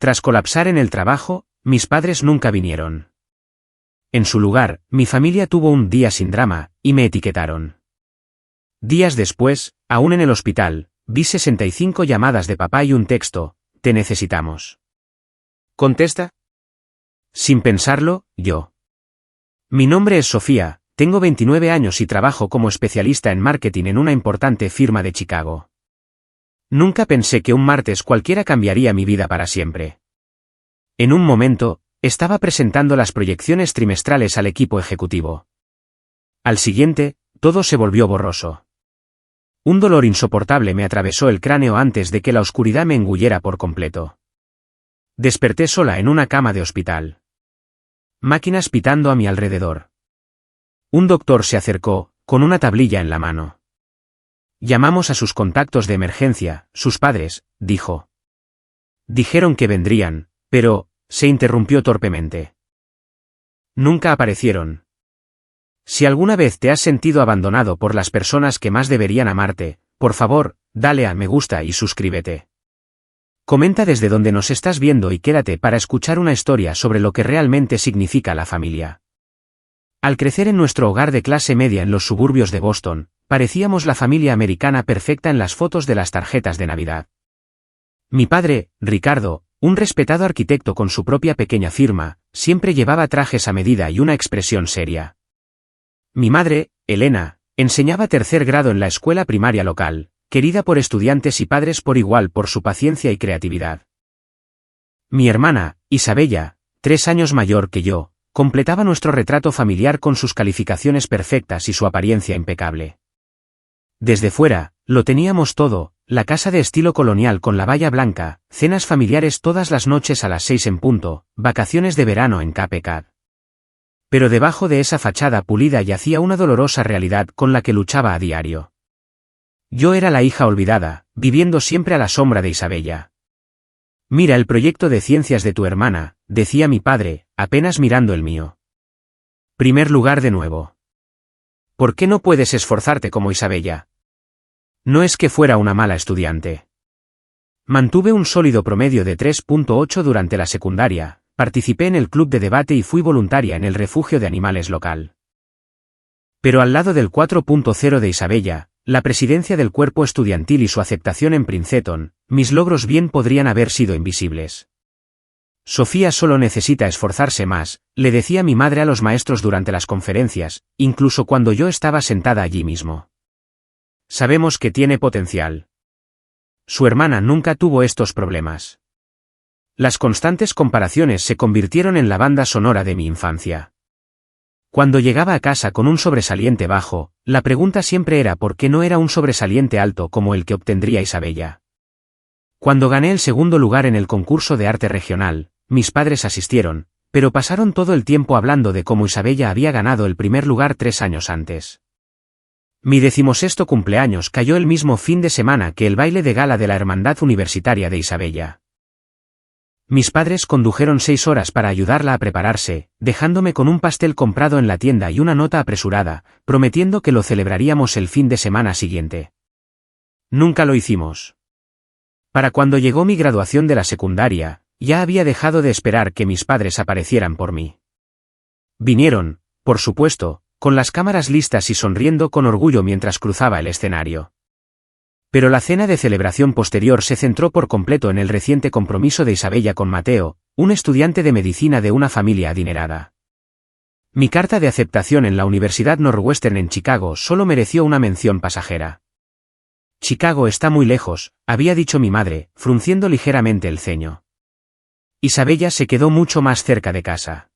Tras colapsar en el trabajo, mis padres nunca vinieron. En su lugar, mi familia tuvo un día sin drama, y me etiquetaron. Días después, aún en el hospital, vi 65 llamadas de papá y un texto: «Te necesitamos». ¿Contesta? Sin pensarlo, yo. Mi nombre es Sofía, tengo 29 años y trabajo como especialista en marketing en una importante firma de Chicago. Nunca pensé que un martes cualquiera cambiaría mi vida para siempre. En un momento, estaba presentando las proyecciones trimestrales al equipo ejecutivo. Al siguiente, todo se volvió borroso. Un dolor insoportable me atravesó el cráneo antes de que la oscuridad me engullera por completo. Desperté sola en una cama de hospital. Máquinas pitando a mi alrededor. Un doctor se acercó, con una tablilla en la mano. «Llamamos a sus contactos de emergencia, sus padres», dijo. Dijeron que vendrían, pero, se interrumpió torpemente. Nunca aparecieron. Si alguna vez te has sentido abandonado por las personas que más deberían amarte, por favor, dale a me gusta y suscríbete. Comenta desde donde nos estás viendo y quédate para escuchar una historia sobre lo que realmente significa la familia. Al crecer en nuestro hogar de clase media en los suburbios de Boston, parecíamos la familia americana perfecta en las fotos de las tarjetas de Navidad. Mi padre, Ricardo, un respetado arquitecto con su propia pequeña firma, siempre llevaba trajes a medida y una expresión seria. Mi madre, Elena, enseñaba tercer grado en la escuela primaria local, querida por estudiantes y padres por igual por su paciencia y creatividad. Mi hermana, Isabella, 3 años mayor que yo, completaba nuestro retrato familiar con sus calificaciones perfectas y su apariencia impecable. Desde fuera, lo teníamos todo: la casa de estilo colonial con la valla blanca, cenas familiares todas las noches a las 6 en punto, vacaciones de verano en Cape Cod. Pero debajo de esa fachada pulida yacía una dolorosa realidad con la que luchaba a diario. Yo era la hija olvidada, viviendo siempre a la sombra de Isabella. «Mira el proyecto de ciencias de tu hermana», decía mi padre, apenas mirando el mío. «Primer lugar de nuevo. ¿Por qué no puedes esforzarte como Isabella?» No es que fuera una mala estudiante. Mantuve un sólido promedio de 3.8 durante la secundaria, participé en el club de debate y fui voluntaria en el refugio de animales local. Pero al lado del 4.0 de Isabella, la presidencia del cuerpo estudiantil y su aceptación en Princeton, mis logros bien podrían haber sido invisibles. «Sofía solo necesita esforzarse más», le decía mi madre a los maestros durante las conferencias, incluso cuando yo estaba sentada allí mismo. «Sabemos que tiene potencial». Su hermana nunca tuvo estos problemas. Las constantes comparaciones se convirtieron en la banda sonora de mi infancia. Cuando llegaba a casa con un sobresaliente bajo, la pregunta siempre era por qué no era un sobresaliente alto como el que obtendría Isabella. Cuando gané el segundo lugar en el concurso de arte regional, mis padres asistieron, pero pasaron todo el tiempo hablando de cómo Isabella había ganado el primer lugar 3 años antes. Mi 16º cumpleaños cayó el mismo fin de semana que el baile de gala de la Hermandad Universitaria de Isabella. Mis padres condujeron 6 horas para ayudarla a prepararse, dejándome con un pastel comprado en la tienda y una nota apresurada, prometiendo que lo celebraríamos el fin de semana siguiente. Nunca lo hicimos. Para cuando llegó mi graduación de la secundaria, ya había dejado de esperar que mis padres aparecieran por mí. Vinieron, por supuesto, con las cámaras listas y sonriendo con orgullo mientras cruzaba el escenario. Pero la cena de celebración posterior se centró por completo en el reciente compromiso de Isabella con Mateo, un estudiante de medicina de una familia adinerada. Mi carta de aceptación en la Universidad Northwestern en Chicago solo mereció una mención pasajera. «Chicago está muy lejos», había dicho mi madre, frunciendo ligeramente el ceño. Isabella se quedó mucho más cerca de casa.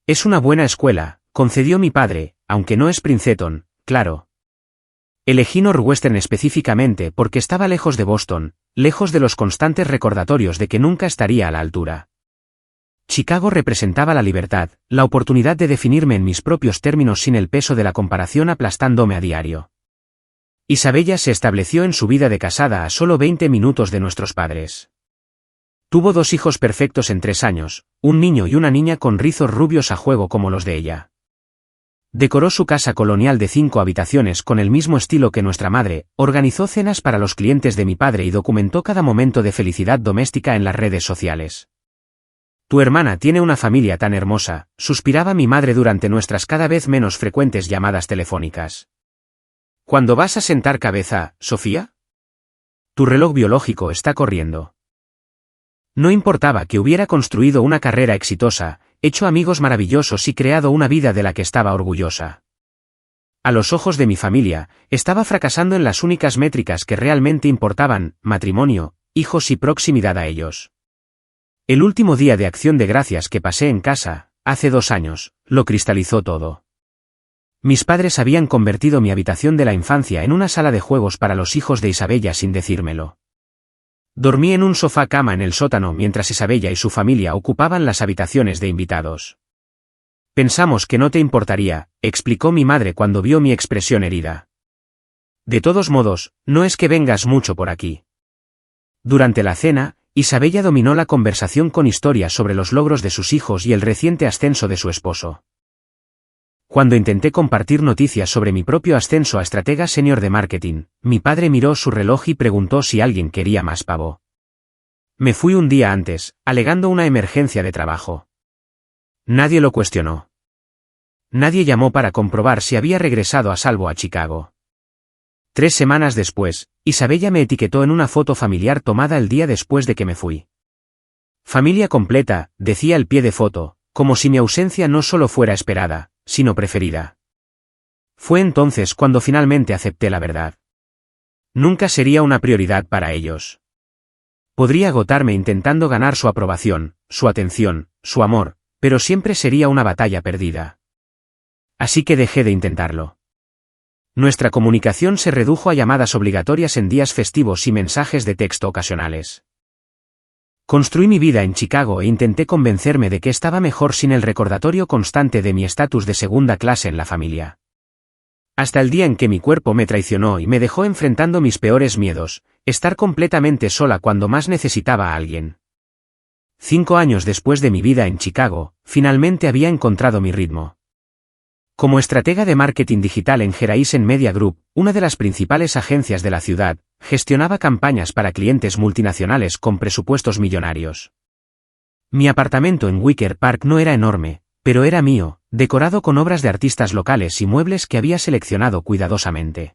«Es una buena escuela», concedió mi padre, aunque no es Princeton, claro. Elegí Northwestern específicamente porque estaba lejos de Boston, lejos de los constantes recordatorios de que nunca estaría a la altura. Chicago representaba la libertad, la oportunidad de definirme en mis propios términos sin el peso de la comparación aplastándome a diario. Isabella se estableció en su vida de casada a solo 20 minutos de nuestros padres. Tuvo 2 hijos perfectos en 3 años, un niño y una niña con rizos rubios a juego como los de ella. Decoró su casa colonial de 5 habitaciones con el mismo estilo que nuestra madre, organizó cenas para los clientes de mi padre y documentó cada momento de felicidad doméstica en las redes sociales. Tu hermana tiene una familia tan hermosa, suspiraba mi madre durante nuestras cada vez menos frecuentes llamadas telefónicas. ¿Cuándo vas a sentar cabeza, Sofía? Tu reloj biológico está corriendo. No importaba que hubiera construido una carrera exitosa, hecho amigos maravillosos y creado una vida de la que estaba orgullosa. A los ojos de mi familia, estaba fracasando en las únicas métricas que realmente importaban: matrimonio, hijos y proximidad a ellos. El último día de Acción de Gracias que pasé en casa, hace 2 años, lo cristalizó todo. Mis padres habían convertido mi habitación de la infancia en una sala de juegos para los hijos de Isabella sin decírmelo. Dormí en un sofá cama en el sótano mientras Isabella y su familia ocupaban las habitaciones de invitados. Pensamos que no te importaría, explicó mi madre cuando vio mi expresión herida. De todos modos, no es que vengas mucho por aquí. Durante la cena, Isabella dominó la conversación con historias sobre los logros de sus hijos y el reciente ascenso de su esposo. Cuando intenté compartir noticias sobre mi propio ascenso a estratega senior de marketing, mi padre miró su reloj y preguntó si alguien quería más pavo. Me fui un día antes, alegando una emergencia de trabajo. Nadie lo cuestionó. Nadie llamó para comprobar si había regresado a salvo a Chicago. 3 semanas después, Isabella me etiquetó en una foto familiar tomada el día después de que me fui. Familia completa, decía el pie de foto, como si mi ausencia no solo fuera esperada, sino preferida. Fue entonces cuando finalmente acepté la verdad. Nunca sería una prioridad para ellos. Podría agotarme intentando ganar su aprobación, su atención, su amor, pero siempre sería una batalla perdida. Así que dejé de intentarlo. Nuestra comunicación se redujo a llamadas obligatorias en días festivos y mensajes de texto ocasionales. Construí mi vida en Chicago e intenté convencerme de que estaba mejor sin el recordatorio constante de mi estatus de segunda clase en la familia. Hasta el día en que mi cuerpo me traicionó y me dejó enfrentando mis peores miedos, estar completamente sola cuando más necesitaba a alguien. 5 años después de mi vida en Chicago, finalmente había encontrado mi ritmo. Como estratega de marketing digital en Geraisen Media Group, una de las principales agencias de la ciudad, gestionaba campañas para clientes multinacionales con presupuestos millonarios. Mi apartamento en Wicker Park no era enorme, pero era mío, decorado con obras de artistas locales y muebles que había seleccionado cuidadosamente.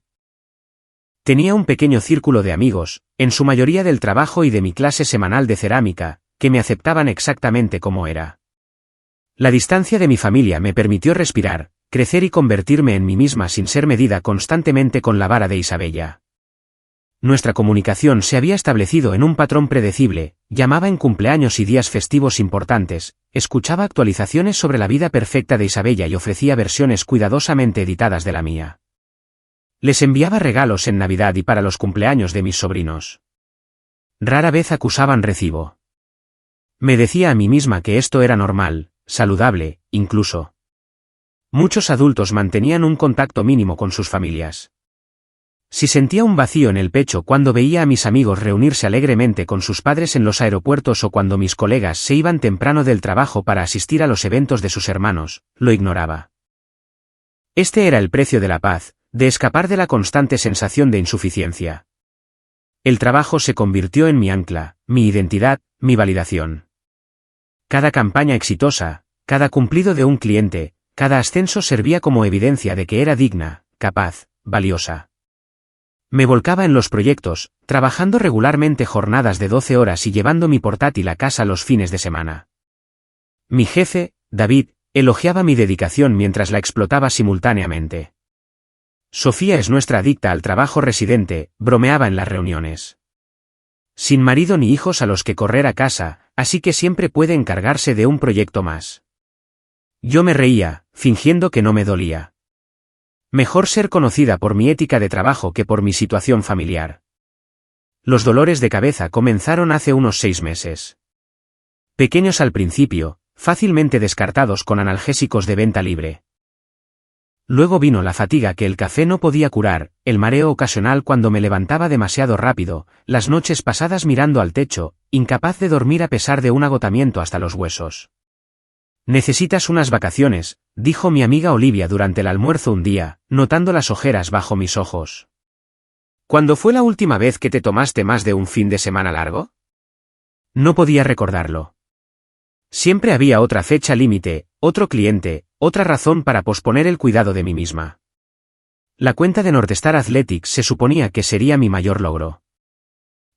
Tenía un pequeño círculo de amigos, en su mayoría del trabajo y de mi clase semanal de cerámica, que me aceptaban exactamente como era. La distancia de mi familia me permitió respirar, crecer y convertirme en mí misma sin ser medida constantemente con la vara de Isabella. Nuestra comunicación se había establecido en un patrón predecible, llamaba en cumpleaños y días festivos importantes, escuchaba actualizaciones sobre la vida perfecta de Isabella y ofrecía versiones cuidadosamente editadas de la mía. Les enviaba regalos en Navidad y para los cumpleaños de mis sobrinos. Rara vez acusaban recibo. Me decía a mí misma que esto era normal, saludable, incluso. Muchos adultos mantenían un contacto mínimo con sus familias. Si sentía un vacío en el pecho cuando veía a mis amigos reunirse alegremente con sus padres en los aeropuertos o cuando mis colegas se iban temprano del trabajo para asistir a los eventos de sus hermanos, lo ignoraba. Este era el precio de la paz, de escapar de la constante sensación de insuficiencia. El trabajo se convirtió en mi ancla, mi identidad, mi validación. Cada campaña exitosa, cada cumplido de un cliente, cada ascenso servía como evidencia de que era digna, capaz, valiosa. Me volcaba en los proyectos, trabajando regularmente jornadas de 12 horas y llevando mi portátil a casa los fines de semana. Mi jefe, David, elogiaba mi dedicación mientras la explotaba simultáneamente. Sofía es nuestra adicta al trabajo residente, bromeaba en las reuniones. Sin marido ni hijos a los que correr a casa, así que siempre puede encargarse de un proyecto más. Yo me reía, fingiendo que no me dolía. Mejor ser conocida por mi ética de trabajo que por mi situación familiar. Los dolores de cabeza comenzaron hace unos 6 meses. Pequeños al principio, fácilmente descartados con analgésicos de venta libre. Luego vino la fatiga que el café no podía curar, el mareo ocasional cuando me levantaba demasiado rápido, las noches pasadas mirando al techo, incapaz de dormir a pesar de un agotamiento hasta los huesos. Necesitas unas vacaciones, dijo mi amiga Olivia durante el almuerzo un día, notando las ojeras bajo mis ojos. ¿Cuándo fue la última vez que te tomaste más de un fin de semana largo? No podía recordarlo. Siempre había otra fecha límite, otro cliente, otra razón para posponer el cuidado de mí misma. La cuenta de Northstar Athletics se suponía que sería mi mayor logro.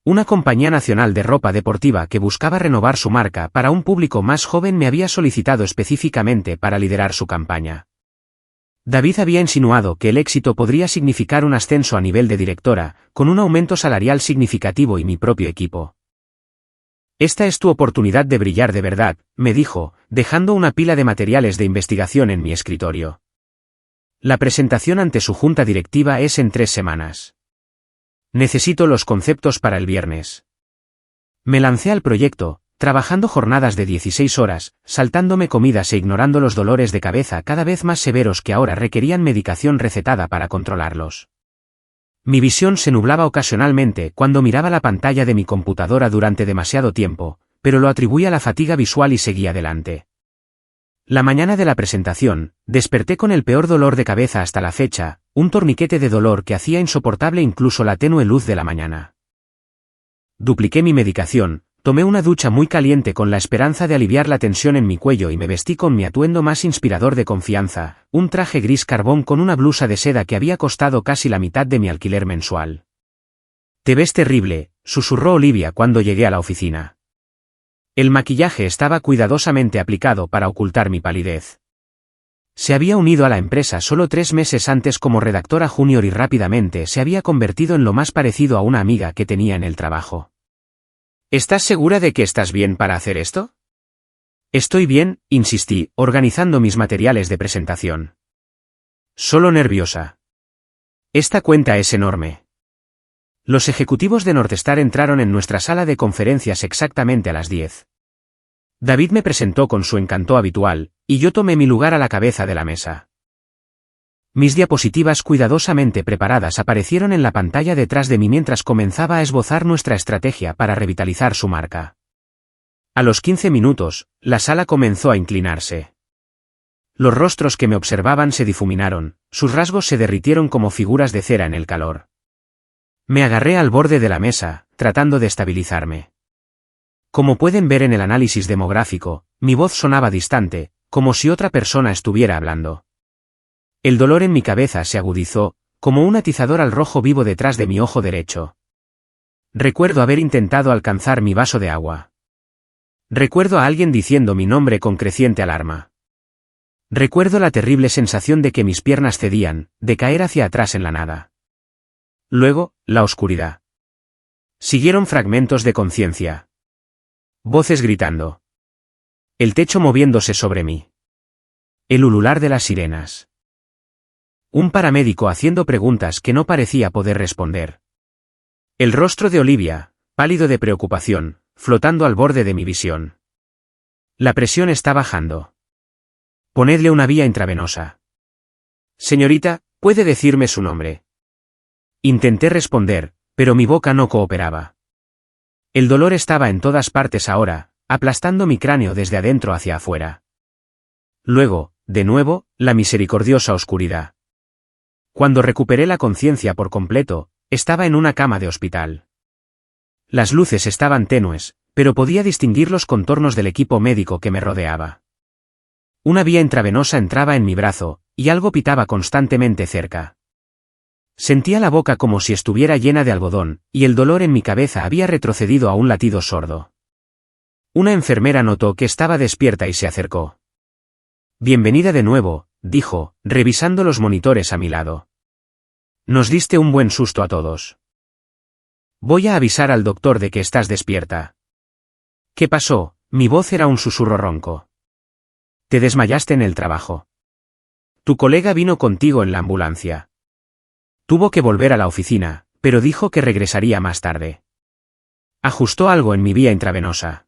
Una compañía nacional de ropa deportiva que buscaba renovar su marca para un público más joven me había solicitado específicamente para liderar su campaña. David había insinuado que el éxito podría significar un ascenso a nivel de directora, con un aumento salarial significativo y mi propio equipo. Esta es tu oportunidad de brillar de verdad, me dijo, dejando una pila de materiales de investigación en mi escritorio. La presentación ante su junta directiva es en 3 semanas. Necesito los conceptos para el viernes. Me lancé al proyecto, trabajando jornadas de 16 horas, saltándome comidas e ignorando los dolores de cabeza cada vez más severos que ahora requerían medicación recetada para controlarlos. Mi visión se nublaba ocasionalmente cuando miraba la pantalla de mi computadora durante demasiado tiempo, pero lo atribuía a la fatiga visual y seguía adelante. La mañana de la presentación, desperté con el peor dolor de cabeza hasta la fecha, un torniquete de dolor que hacía insoportable incluso la tenue luz de la mañana. Dupliqué mi medicación, tomé una ducha muy caliente con la esperanza de aliviar la tensión en mi cuello y me vestí con mi atuendo más inspirador de confianza, un traje gris carbón con una blusa de seda que había costado casi la mitad de mi alquiler mensual. «Te ves terrible», susurró Olivia cuando llegué a la oficina. El maquillaje estaba cuidadosamente aplicado para ocultar mi palidez. Se había unido a la empresa solo 3 meses antes como redactora junior y rápidamente se había convertido en lo más parecido a una amiga que tenía en el trabajo. ¿Estás segura de que estás bien para hacer esto? Estoy bien, insistí, organizando mis materiales de presentación. Solo nerviosa. Esta cuenta es enorme. Los ejecutivos de Northstar entraron en nuestra sala de conferencias exactamente a las 10. David me presentó con su encanto habitual, y yo tomé mi lugar a la cabeza de la mesa. Mis diapositivas cuidadosamente preparadas aparecieron en la pantalla detrás de mí mientras comenzaba a esbozar nuestra estrategia para revitalizar su marca. A los 15 minutos, la sala comenzó a inclinarse. Los rostros que me observaban se difuminaron, sus rasgos se derritieron como figuras de cera en el calor. Me agarré al borde de la mesa, tratando de estabilizarme. Como pueden ver en el análisis demográfico, mi voz sonaba distante, como si otra persona estuviera hablando. El dolor en mi cabeza se agudizó, como un atizador al rojo vivo detrás de mi ojo derecho. Recuerdo haber intentado alcanzar mi vaso de agua. Recuerdo a alguien diciendo mi nombre con creciente alarma. Recuerdo la terrible sensación de que mis piernas cedían, de caer hacia atrás en la nada. Luego, la oscuridad. Siguieron fragmentos de conciencia. Voces gritando. El techo moviéndose sobre mí. El ulular de las sirenas. Un paramédico haciendo preguntas que no parecía poder responder. El rostro de Olivia, pálido de preocupación, flotando al borde de mi visión. La presión está bajando. Ponedle una vía intravenosa. Señorita, ¿puede decirme su nombre? Intenté responder, pero mi boca no cooperaba. El dolor estaba en todas partes ahora, aplastando mi cráneo desde adentro hacia afuera. Luego, de nuevo, la misericordiosa oscuridad. Cuando recuperé la conciencia por completo, estaba en una cama de hospital. Las luces estaban tenues, pero podía distinguir los contornos del equipo médico que me rodeaba. Una vía intravenosa entraba en mi brazo, y algo pitaba constantemente cerca. Sentía la boca como si estuviera llena de algodón, y el dolor en mi cabeza había retrocedido a un latido sordo. Una enfermera notó que estaba despierta y se acercó. Bienvenida de nuevo, dijo, revisando los monitores a mi lado. Nos diste un buen susto a todos. Voy a avisar al doctor de que estás despierta. ¿Qué pasó? Mi voz era un susurro ronco. Te desmayaste en el trabajo. Tu colega vino contigo en la ambulancia. Tuvo que volver a la oficina, pero dijo que regresaría más tarde. Ajustó algo en mi vía intravenosa.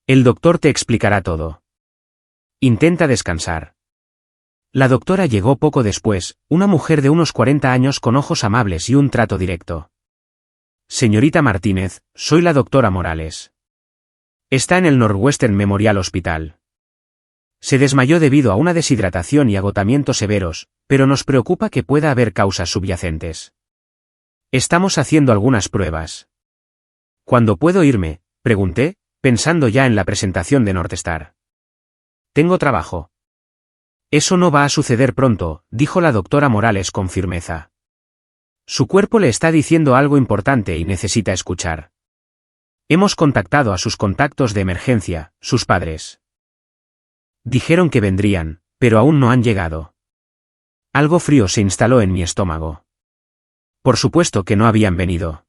El doctor te explicará todo. Intenta descansar. La doctora llegó poco después, una mujer de unos 40 años con ojos amables y un trato directo. Señorita Martínez, soy la doctora Morales. Está en el Northwestern Memorial Hospital. Se desmayó debido a una deshidratación y agotamiento severos, pero nos preocupa que pueda haber causas subyacentes. Estamos haciendo algunas pruebas. ¿Cuándo puedo irme?, pregunté, pensando ya en la presentación de Northstar. Tengo trabajo. Eso no va a suceder pronto, dijo la doctora Morales con firmeza. Su cuerpo le está diciendo algo importante y necesita escuchar. Hemos contactado a sus contactos de emergencia, sus padres. Dijeron que vendrían, pero aún no han llegado. Algo frío se instaló en mi estómago. Por supuesto que no habían venido.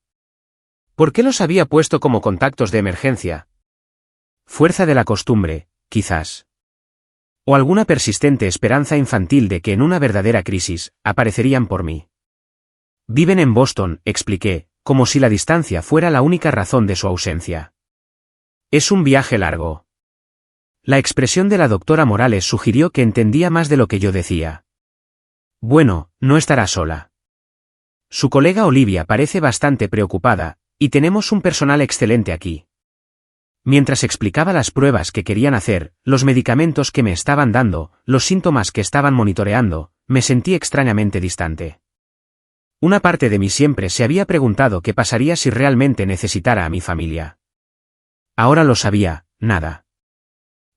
¿Por qué los había puesto como contactos de emergencia? Fuerza de la costumbre, quizás. O alguna persistente esperanza infantil de que en una verdadera crisis, aparecerían por mí. Viven en Boston, expliqué, como si la distancia fuera la única razón de su ausencia. Es un viaje largo. La expresión de la doctora Morales sugirió que entendía más de lo que yo decía. Bueno, no estará sola. Su colega Olivia parece bastante preocupada, y tenemos un personal excelente aquí. Mientras explicaba las pruebas que querían hacer, los medicamentos que me estaban dando, los síntomas que estaban monitoreando, me sentí extrañamente distante. Una parte de mí siempre se había preguntado qué pasaría si realmente necesitara a mi familia. Ahora lo sabía, nada.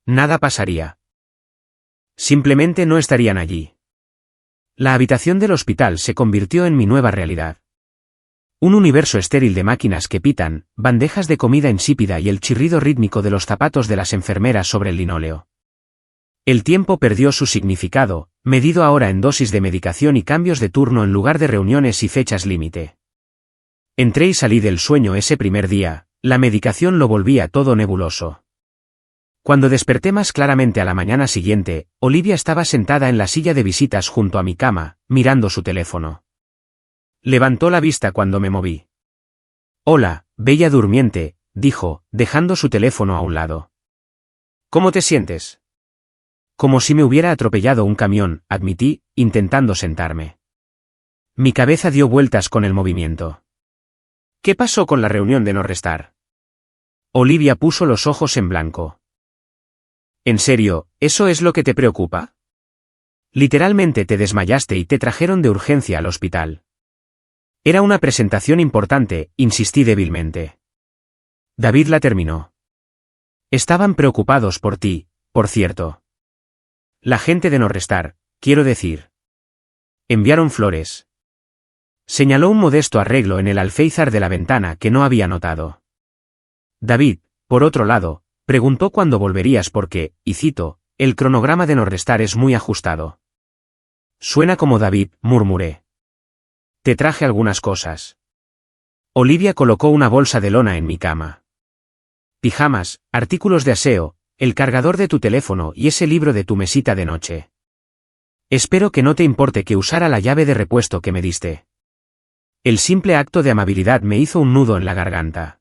Nada pasaría. Simplemente no estarían allí. La habitación del hospital se convirtió en mi nueva realidad. Un universo estéril de máquinas que pitan, bandejas de comida insípida y el chirrido rítmico de los zapatos de las enfermeras sobre el linóleo. El tiempo perdió su significado, medido ahora en dosis de medicación y cambios de turno en lugar de reuniones y fechas límite. Entré y salí del sueño ese primer día, la medicación lo volvía todo nebuloso. Cuando desperté más claramente a la mañana siguiente, Olivia estaba sentada en la silla de visitas junto a mi cama, mirando su teléfono. Levantó la vista cuando me moví. «Hola, bella durmiente», dijo, dejando su teléfono a un lado. «¿Cómo te sientes?» Como si me hubiera atropellado un camión, admití, intentando sentarme. Mi cabeza dio vueltas con el movimiento. «¿Qué pasó con la reunión de Northstar?» Olivia puso los ojos en blanco. «¿En serio, eso es lo que te preocupa?» «Literalmente te desmayaste y te trajeron de urgencia al hospital». Era una presentación importante, insistí débilmente. David la terminó. Estaban preocupados por ti, por cierto. La gente de Northstar, quiero decir. Enviaron flores. Señaló un modesto arreglo en el alféizar de la ventana que no había notado. David, por otro lado, preguntó cuándo volverías porque, y cito, el cronograma de Northstar es muy ajustado. Suena como David, murmuré. Te traje algunas cosas. Olivia colocó una bolsa de lona en mi cama. Pijamas, artículos de aseo, el cargador de tu teléfono y ese libro de tu mesita de noche. Espero que no te importe que usara la llave de repuesto que me diste. El simple acto de amabilidad me hizo un nudo en la garganta.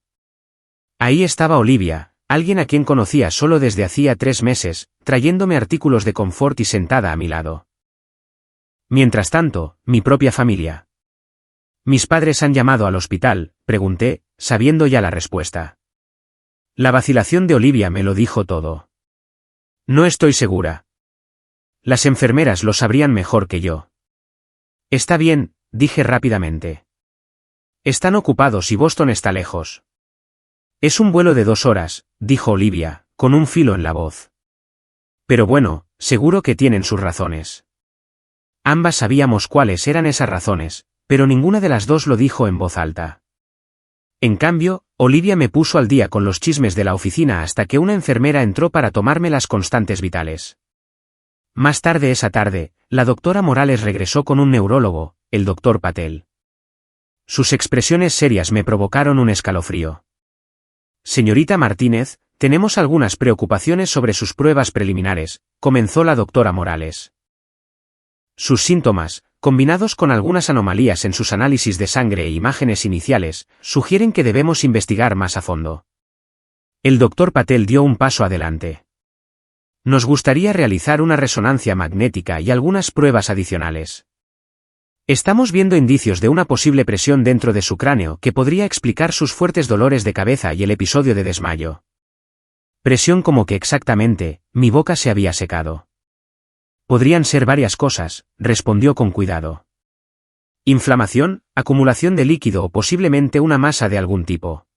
Ahí estaba Olivia, alguien a quien conocía solo desde hacía 3 meses, trayéndome artículos de confort y sentada a mi lado. Mientras tanto, mi propia familia. «¿Mis padres han llamado al hospital?», pregunté, sabiendo ya la respuesta. La vacilación de Olivia me lo dijo todo. «No estoy segura. Las enfermeras lo sabrían mejor que yo». «Está bien», dije rápidamente. «Están ocupados y Boston está lejos». «Es un vuelo de 2 horas», dijo Olivia, con un filo en la voz. «Pero bueno, seguro que tienen sus razones». Ambas sabíamos cuáles eran esas razones, pero ninguna de las dos lo dijo en voz alta. En cambio, Olivia me puso al día con los chismes de la oficina hasta que una enfermera entró para tomarme las constantes vitales. Más tarde esa tarde, la doctora Morales regresó con un neurólogo, el doctor Patel. Sus expresiones serias me provocaron un escalofrío. «Señorita Martínez, tenemos algunas preocupaciones sobre sus pruebas preliminares», comenzó la doctora Morales. Sus síntomas, combinados con algunas anomalías en sus análisis de sangre e imágenes iniciales, sugieren que debemos investigar más a fondo. El doctor Patel dio un paso adelante. Nos gustaría realizar una resonancia magnética y algunas pruebas adicionales. Estamos viendo indicios de una posible presión dentro de su cráneo que podría explicar sus fuertes dolores de cabeza y el episodio de desmayo. Presión como que exactamente, mi boca se había secado. Podrían ser varias cosas, respondió con cuidado. Inflamación, acumulación de líquido o posiblemente una masa de algún tipo.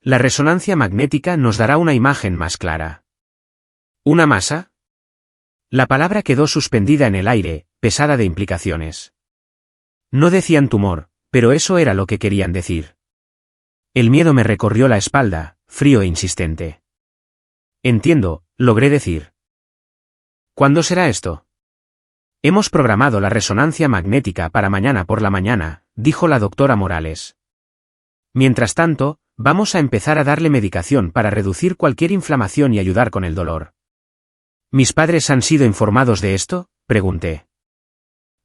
La resonancia magnética nos dará una imagen más clara. ¿Una masa? La palabra quedó suspendida en el aire, pesada de implicaciones. No decían tumor, pero eso era lo que querían decir. El miedo me recorrió la espalda, frío e insistente. Entiendo, logré decir. ¿Cuándo será esto? Hemos programado la resonancia magnética para mañana por la mañana, dijo la doctora Morales. Mientras tanto, vamos a empezar a darle medicación para reducir cualquier inflamación y ayudar con el dolor. ¿Mis padres han sido informados de esto?, pregunté.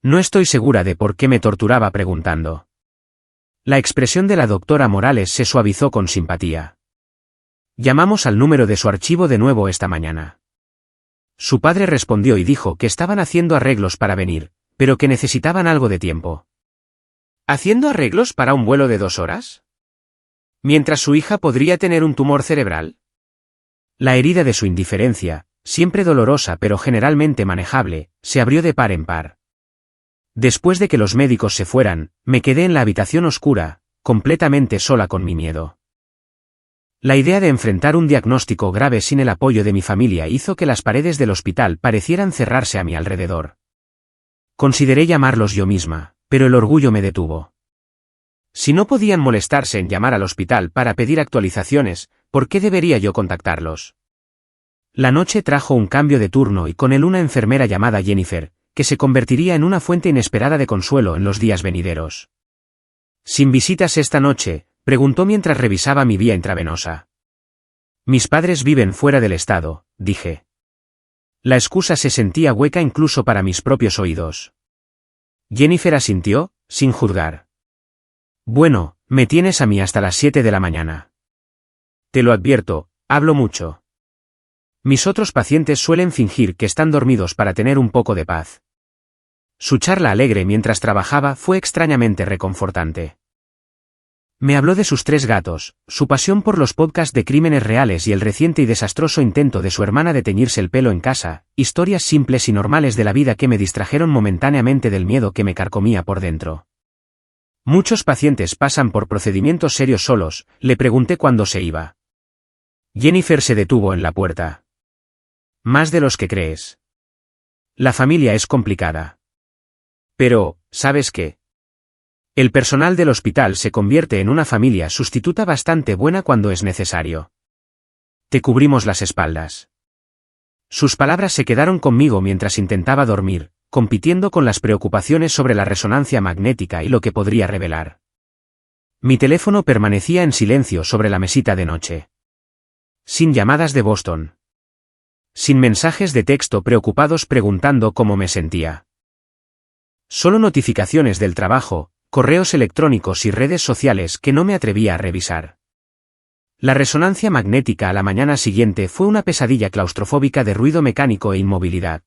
No estoy segura de por qué me torturaba preguntando. La expresión de la doctora Morales se suavizó con simpatía. Llamamos al número de su archivo de nuevo esta mañana. Su padre respondió y dijo que estaban haciendo arreglos para venir, pero que necesitaban algo de tiempo. ¿Haciendo arreglos para un vuelo de 2 horas? ¿Mientras su hija podría tener un tumor cerebral? La herida de su indiferencia, siempre dolorosa pero generalmente manejable, se abrió de par en par. Después de que los médicos se fueran, me quedé en la habitación oscura, completamente sola con mi miedo. La idea de enfrentar un diagnóstico grave sin el apoyo de mi familia hizo que las paredes del hospital parecieran cerrarse a mi alrededor. Consideré llamarlos yo misma, pero el orgullo me detuvo. Si no podían molestarse en llamar al hospital para pedir actualizaciones, ¿por qué debería yo contactarlos? La noche trajo un cambio de turno y con él una enfermera llamada Jennifer, que se convertiría en una fuente inesperada de consuelo en los días venideros. ¿Sin visitas esta noche?, preguntó mientras revisaba mi vía intravenosa. Mis padres viven fuera del estado, dije. La excusa se sentía hueca incluso para mis propios oídos. Jennifer asintió, sin juzgar. Bueno, me tienes a mí hasta las 7 de la mañana. Te lo advierto, hablo mucho. Mis otros pacientes suelen fingir que están dormidos para tener un poco de paz. Su charla alegre mientras trabajaba fue extrañamente reconfortante. Me habló de sus 3 gatos, su pasión por los podcasts de crímenes reales y el reciente y desastroso intento de su hermana de teñirse el pelo en casa, historias simples y normales de la vida que me distrajeron momentáneamente del miedo que me carcomía por dentro. Muchos pacientes pasan por procedimientos serios solos, le pregunté cuándo se iba. Jennifer se detuvo en la puerta. Más de los que crees. La familia es complicada. Pero, ¿sabes qué? El personal del hospital se convierte en una familia sustituta bastante buena cuando es necesario. Te cubrimos las espaldas. Sus palabras se quedaron conmigo mientras intentaba dormir, compitiendo con las preocupaciones sobre la resonancia magnética y lo que podría revelar. Mi teléfono permanecía en silencio sobre la mesita de noche. Sin llamadas de Boston. Sin mensajes de texto preocupados preguntando cómo me sentía. Solo notificaciones del trabajo, correos electrónicos y redes sociales que no me atrevía a revisar. La resonancia magnética a la mañana siguiente fue una pesadilla claustrofóbica de ruido mecánico e inmovilidad.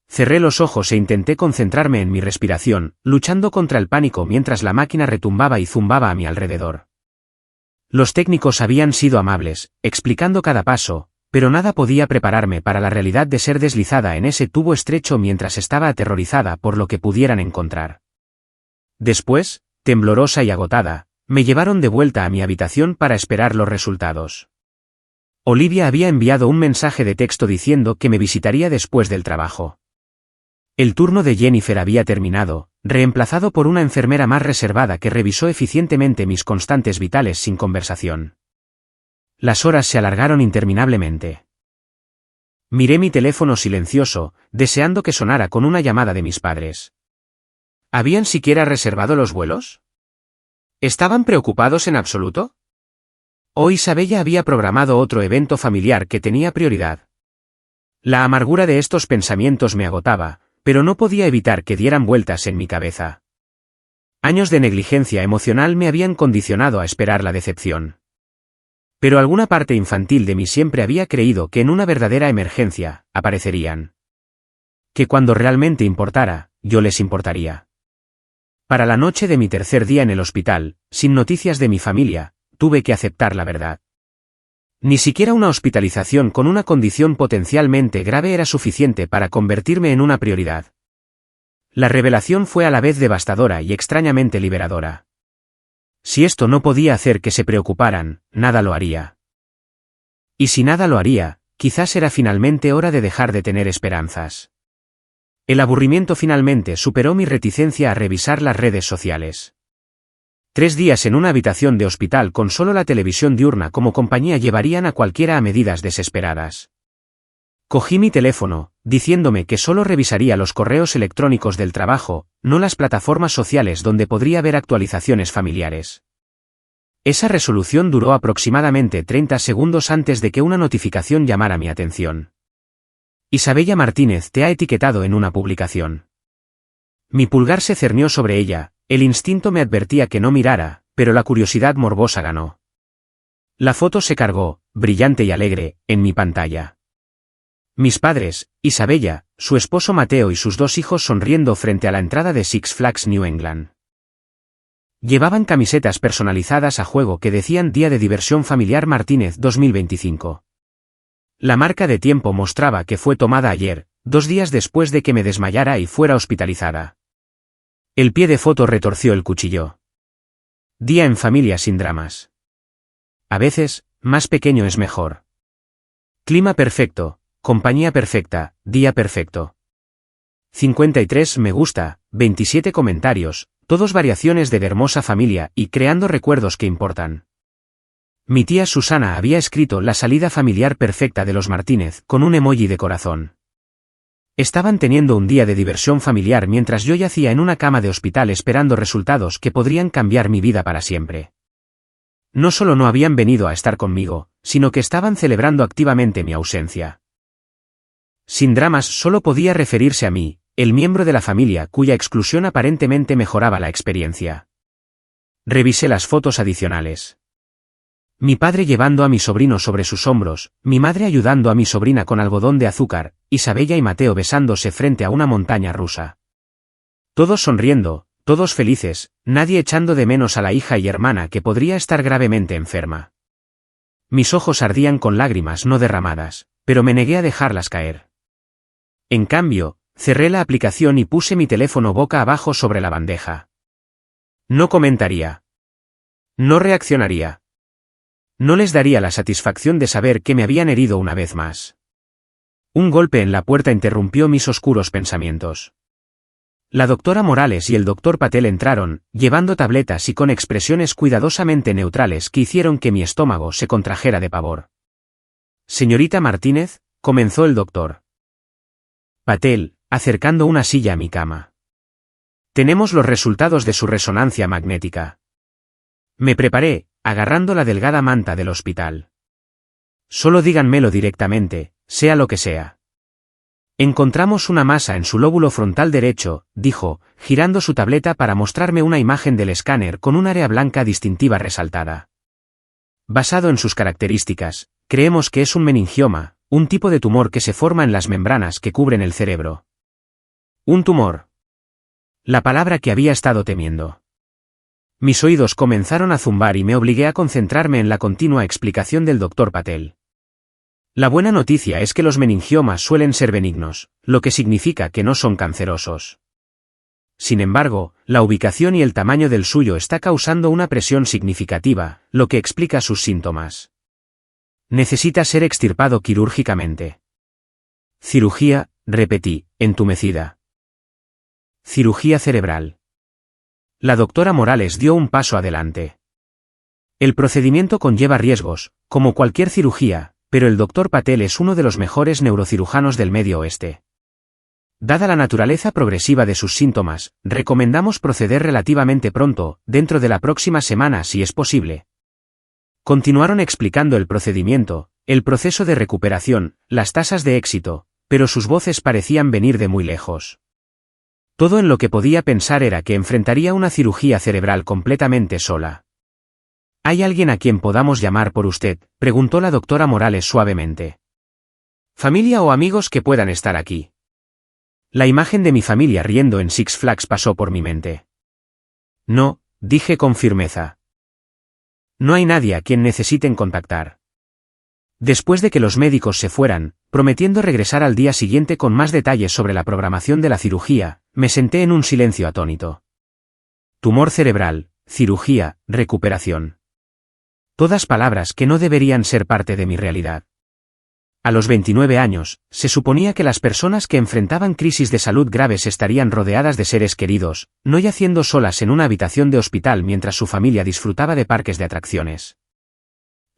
Cerré los ojos e intenté concentrarme en mi respiración, luchando contra el pánico mientras la máquina retumbaba y zumbaba a mi alrededor. Los técnicos habían sido amables, explicando cada paso, pero nada podía prepararme para la realidad de ser deslizada en ese tubo estrecho mientras estaba aterrorizada por lo que pudieran encontrar. Después, temblorosa y agotada, me llevaron de vuelta a mi habitación para esperar los resultados. Olivia había enviado un mensaje de texto diciendo que me visitaría después del trabajo. El turno de Jennifer había terminado, reemplazado por una enfermera más reservada que revisó eficientemente mis constantes vitales sin conversación. Las horas se alargaron interminablemente. Miré mi teléfono silencioso, deseando que sonara con una llamada de mis padres. ¿Habían siquiera reservado los vuelos? ¿Estaban preocupados en absoluto? ¿O Isabella había programado otro evento familiar que tenía prioridad? La amargura de estos pensamientos me agotaba, pero no podía evitar que dieran vueltas en mi cabeza. Años de negligencia emocional me habían condicionado a esperar la decepción. Pero alguna parte infantil de mí siempre había creído que en una verdadera emergencia, aparecerían. Que cuando realmente importara, yo les importaría. Para la noche de mi tercer día en el hospital, sin noticias de mi familia, tuve que aceptar la verdad. Ni siquiera una hospitalización con una condición potencialmente grave era suficiente para convertirme en una prioridad. La revelación fue a la vez devastadora y extrañamente liberadora. Si esto no podía hacer que se preocuparan, nada lo haría. Y si nada lo haría, quizás era finalmente hora de dejar de tener esperanzas. El aburrimiento finalmente superó mi reticencia a revisar las redes sociales. 3 días en una habitación de hospital con solo la televisión diurna como compañía llevarían a cualquiera a medidas desesperadas. Cogí mi teléfono, diciéndome que solo revisaría los correos electrónicos del trabajo, no las plataformas sociales donde podría ver actualizaciones familiares. Esa resolución duró aproximadamente 30 segundos antes de que una notificación llamara mi atención. Isabella Martínez te ha etiquetado en una publicación. Mi pulgar se cernió sobre ella, el instinto me advertía que no mirara, pero la curiosidad morbosa ganó. La foto se cargó, brillante y alegre, en mi pantalla. Mis padres, Isabella, su esposo Mateo y sus 2 hijos sonriendo frente a la entrada de Six Flags New England. Llevaban camisetas personalizadas a juego que decían Día de Diversión Familiar Martínez 2025. La marca de tiempo mostraba que fue tomada ayer, 2 días después de que me desmayara y fuera hospitalizada. El pie de foto retorció el cuchillo. Día en familia sin dramas. A veces, más pequeño es mejor. Clima perfecto, compañía perfecta, día perfecto. 53 me gusta, 27 comentarios, todos variaciones de hermosa familia y creando recuerdos que importan. Mi tía Susana había escrito la salida familiar perfecta de los Martínez con un emoji de corazón. Estaban teniendo un día de diversión familiar mientras yo yacía en una cama de hospital esperando resultados que podrían cambiar mi vida para siempre. No solo no habían venido a estar conmigo, sino que estaban celebrando activamente mi ausencia. Sin dramas solo podía referirse a mí, el miembro de la familia cuya exclusión aparentemente mejoraba la experiencia. Revisé las fotos adicionales. Mi padre llevando a mi sobrino sobre sus hombros, mi madre ayudando a mi sobrina con algodón de azúcar, Isabella y Mateo besándose frente a una montaña rusa. Todos sonriendo, todos felices, nadie echando de menos a la hija y hermana que podría estar gravemente enferma. Mis ojos ardían con lágrimas no derramadas, pero me negué a dejarlas caer. En cambio, cerré la aplicación y puse mi teléfono boca abajo sobre la bandeja. No comentaría. No reaccionaría. No les daría la satisfacción de saber que me habían herido una vez más. Un golpe en la puerta interrumpió mis oscuros pensamientos. La doctora Morales y el doctor Patel entraron, llevando tabletas y con expresiones cuidadosamente neutrales que hicieron que mi estómago se contrajera de pavor. Señorita Martínez, comenzó el doctor Patel, acercando una silla a mi cama. Tenemos los resultados de su resonancia magnética. Me preparé, agarrando la delgada manta del hospital. Solo díganmelo directamente, sea lo que sea. Encontramos una masa en su lóbulo frontal derecho, dijo, girando su tableta para mostrarme una imagen del escáner con un área blanca distintiva resaltada. Basado en sus características, creemos que es un meningioma, un tipo de tumor que se forma en las membranas que cubren el cerebro. Un tumor. La palabra que había estado temiendo. Mis oídos comenzaron a zumbar y me obligué a concentrarme en la continua explicación del doctor Patel. La buena noticia es que los meningiomas suelen ser benignos, lo que significa que no son cancerosos. Sin embargo, la ubicación y el tamaño del suyo está causando una presión significativa, lo que explica sus síntomas. Necesita ser extirpado quirúrgicamente. Cirugía, repetí, entumecida. Cirugía cerebral. La doctora Morales dio un paso adelante. El procedimiento conlleva riesgos, como cualquier cirugía, pero el doctor Patel es uno de los mejores neurocirujanos del Medio Oeste. Dada la naturaleza progresiva de sus síntomas, recomendamos proceder relativamente pronto, dentro de la próxima semana si es posible. Continuaron explicando el procedimiento, el proceso de recuperación, las tasas de éxito, pero sus voces parecían venir de muy lejos. Todo en lo que podía pensar era que enfrentaría una cirugía cerebral completamente sola. ¿Hay alguien a quien podamos llamar por usted?, preguntó la doctora Morales suavemente. ¿Familia o amigos que puedan estar aquí? La imagen de mi familia riendo en Six Flags pasó por mi mente. No, dije con firmeza. No hay nadie a quien necesiten contactar. Después de que los médicos se fueran, prometiendo regresar al día siguiente con más detalles sobre la programación de la cirugía, me senté en un silencio atónito. Tumor cerebral, cirugía, recuperación. Todas palabras que no deberían ser parte de mi realidad. A los 29 años, se suponía que las personas que enfrentaban crisis de salud graves estarían rodeadas de seres queridos, no yaciendo solas en una habitación de hospital mientras su familia disfrutaba de parques de atracciones.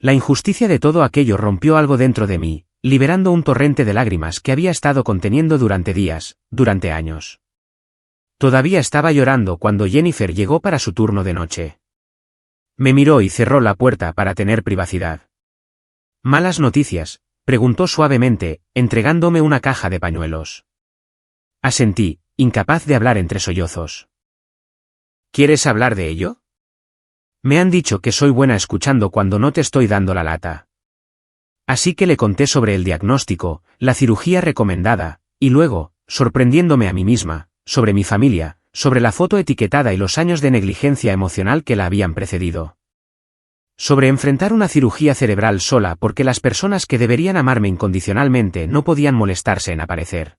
La injusticia de todo aquello rompió algo dentro de mí, liberando un torrente de lágrimas que había estado conteniendo durante días, durante años. Todavía estaba llorando cuando Jennifer llegó para su turno de noche. Me miró y cerró la puerta para tener privacidad. «¿Malas noticias?», preguntó suavemente, entregándome una caja de pañuelos. Asentí, incapaz de hablar entre sollozos. «¿Quieres hablar de ello?» Me han dicho que soy buena escuchando cuando no te estoy dando la lata. Así que le conté sobre el diagnóstico, la cirugía recomendada, y luego, sorprendiéndome a mí misma, sobre mi familia, sobre la foto etiquetada y los años de negligencia emocional que la habían precedido. Sobre enfrentar una cirugía cerebral sola porque las personas que deberían amarme incondicionalmente no podían molestarse en aparecer.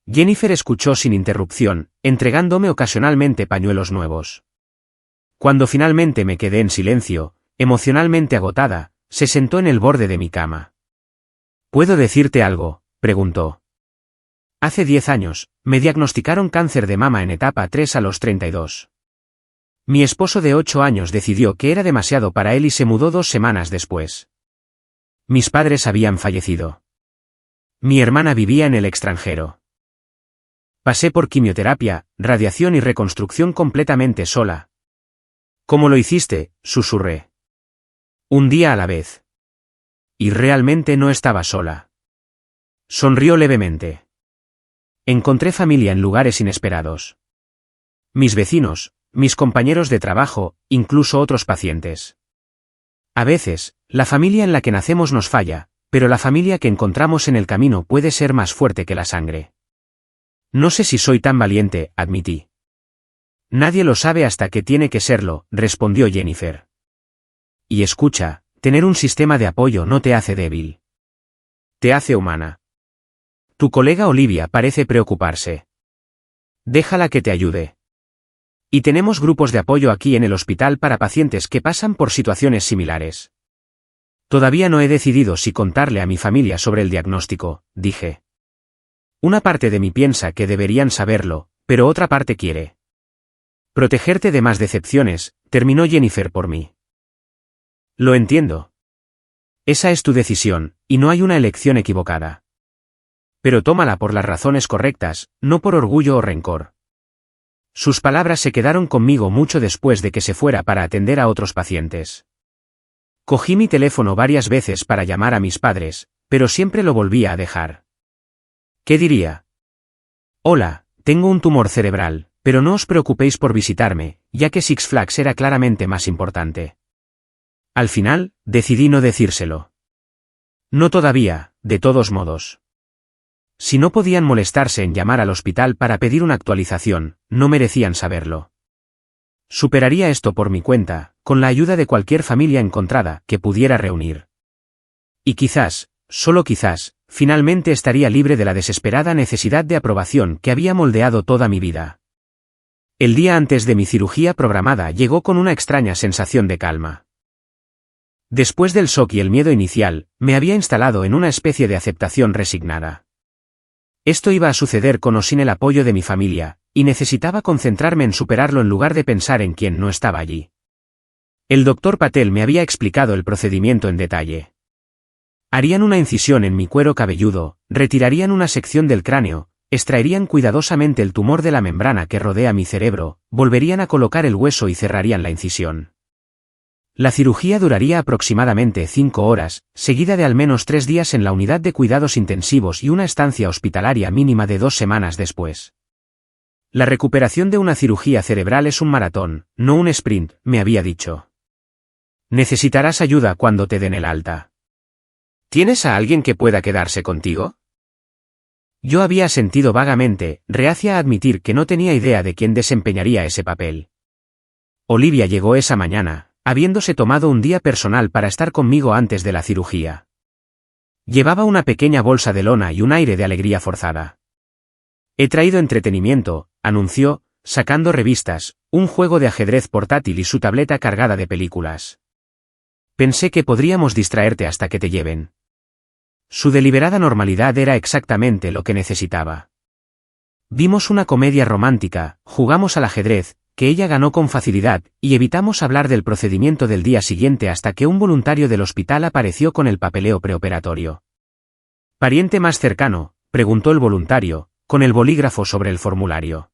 Jennifer escuchó sin interrupción, entregándome ocasionalmente pañuelos nuevos. Cuando finalmente me quedé en silencio, emocionalmente agotada, se sentó en el borde de mi cama. «¿Puedo decirte algo?», preguntó. Hace 10 años, me diagnosticaron cáncer de mama en etapa 3 a los 32. Mi esposo de 8 años decidió que era demasiado para él y se mudó 2 semanas después. Mis padres habían fallecido. Mi hermana vivía en el extranjero. Pasé por quimioterapia, radiación y reconstrucción completamente sola. «¿Cómo lo hiciste?», susurré. «Un día a la vez». Y realmente no estaba sola. Sonrió levemente. Encontré familia en lugares inesperados. Mis vecinos, mis compañeros de trabajo, incluso otros pacientes. A veces, la familia en la que nacemos nos falla, pero la familia que encontramos en el camino puede ser más fuerte que la sangre. «No sé si soy tan valiente», admití. «Nadie lo sabe hasta que tiene que serlo», respondió Jennifer. «Y escucha, tener un sistema de apoyo no te hace débil. Te hace humana. Tu colega Olivia parece preocuparse. Déjala que te ayude. Y tenemos grupos de apoyo aquí en el hospital para pacientes que pasan por situaciones similares». «Todavía no he decidido si contarle a mi familia sobre el diagnóstico», dije. «Una parte de mí piensa que deberían saberlo, pero otra parte quiere protegerte de más decepciones», terminó Jennifer por mí. «Lo entiendo. Esa es tu decisión, y no hay una elección equivocada. Pero tómala por las razones correctas, no por orgullo o rencor». Sus palabras se quedaron conmigo mucho después de que se fuera para atender a otros pacientes. Cogí mi teléfono varias veces para llamar a mis padres, pero siempre lo volvía a dejar. ¿Qué diría? «Hola, tengo un tumor cerebral, pero no os preocupéis por visitarme, ya que Six Flags era claramente más importante». Al final, decidí no decírselo. No todavía, de todos modos. Si no podían molestarse en llamar al hospital para pedir una actualización, no merecían saberlo. Superaría esto por mi cuenta, con la ayuda de cualquier familia encontrada que pudiera reunir. Y quizás, solo quizás, finalmente estaría libre de la desesperada necesidad de aprobación que había moldeado toda mi vida. El día antes de mi cirugía programada llegó con una extraña sensación de calma. Después del shock y el miedo inicial, me había instalado en una especie de aceptación resignada. Esto iba a suceder con o sin el apoyo de mi familia, y necesitaba concentrarme en superarlo en lugar de pensar en quien no estaba allí. El doctor Patel me había explicado el procedimiento en detalle. Harían una incisión en mi cuero cabelludo, retirarían una sección del cráneo, extraerían cuidadosamente el tumor de la membrana que rodea mi cerebro, volverían a colocar el hueso y cerrarían la incisión. La cirugía duraría aproximadamente 5 horas, seguida de al menos 3 días en la unidad de cuidados intensivos y una estancia hospitalaria mínima de 2 semanas después. La recuperación de una cirugía cerebral es un maratón, no un sprint, me había dicho. Necesitarás ayuda cuando te den el alta. ¿Tienes a alguien que pueda quedarse contigo? Yo había sentido vagamente, reacia a admitir que no tenía idea de quién desempeñaría ese papel. Olivia llegó esa mañana, habiéndose tomado un día personal para estar conmigo antes de la cirugía. Llevaba una pequeña bolsa de lona y un aire de alegría forzada. He traído entretenimiento, anunció, sacando revistas, un juego de ajedrez portátil y su tableta cargada de películas. Pensé que podríamos distraerte hasta que te lleven. Su deliberada normalidad era exactamente lo que necesitaba. Vimos una comedia romántica, jugamos al ajedrez, que ella ganó con facilidad, y evitamos hablar del procedimiento del día siguiente hasta que un voluntario del hospital apareció con el papeleo preoperatorio. ¿Pariente más cercano?, preguntó el voluntario, con el bolígrafo sobre el formulario.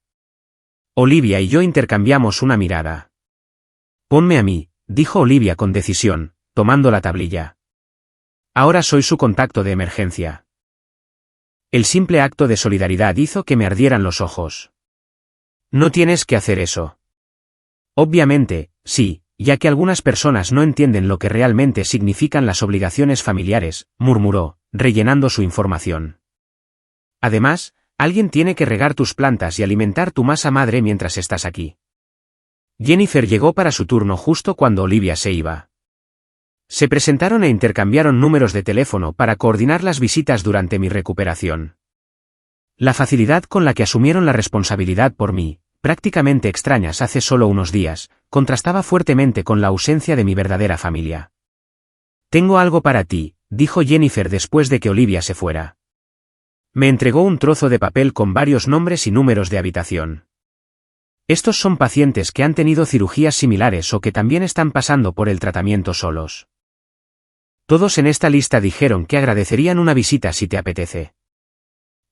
Olivia y yo intercambiamos una mirada. Ponme a mí, dijo Olivia con decisión, tomando la tablilla. Ahora soy su contacto de emergencia. El simple acto de solidaridad hizo que me ardieran los ojos. No tienes que hacer eso. Obviamente, sí, ya que algunas personas no entienden lo que realmente significan las obligaciones familiares, murmuró, rellenando su información. Además, alguien tiene que regar tus plantas y alimentar tu masa madre mientras estás aquí. Jennifer llegó para su turno justo cuando Olivia se iba. Se presentaron e intercambiaron números de teléfono para coordinar las visitas durante mi recuperación. La facilidad con la que asumieron la responsabilidad por mí, prácticamente extrañas hace solo unos días, contrastaba fuertemente con la ausencia de mi verdadera familia. Tengo algo para ti, dijo Jennifer después de que Olivia se fuera. Me entregó un trozo de papel con varios nombres y números de habitación. Estos son pacientes que han tenido cirugías similares o que también están pasando por el tratamiento solos. Todos en esta lista dijeron que agradecerían una visita si te apetece.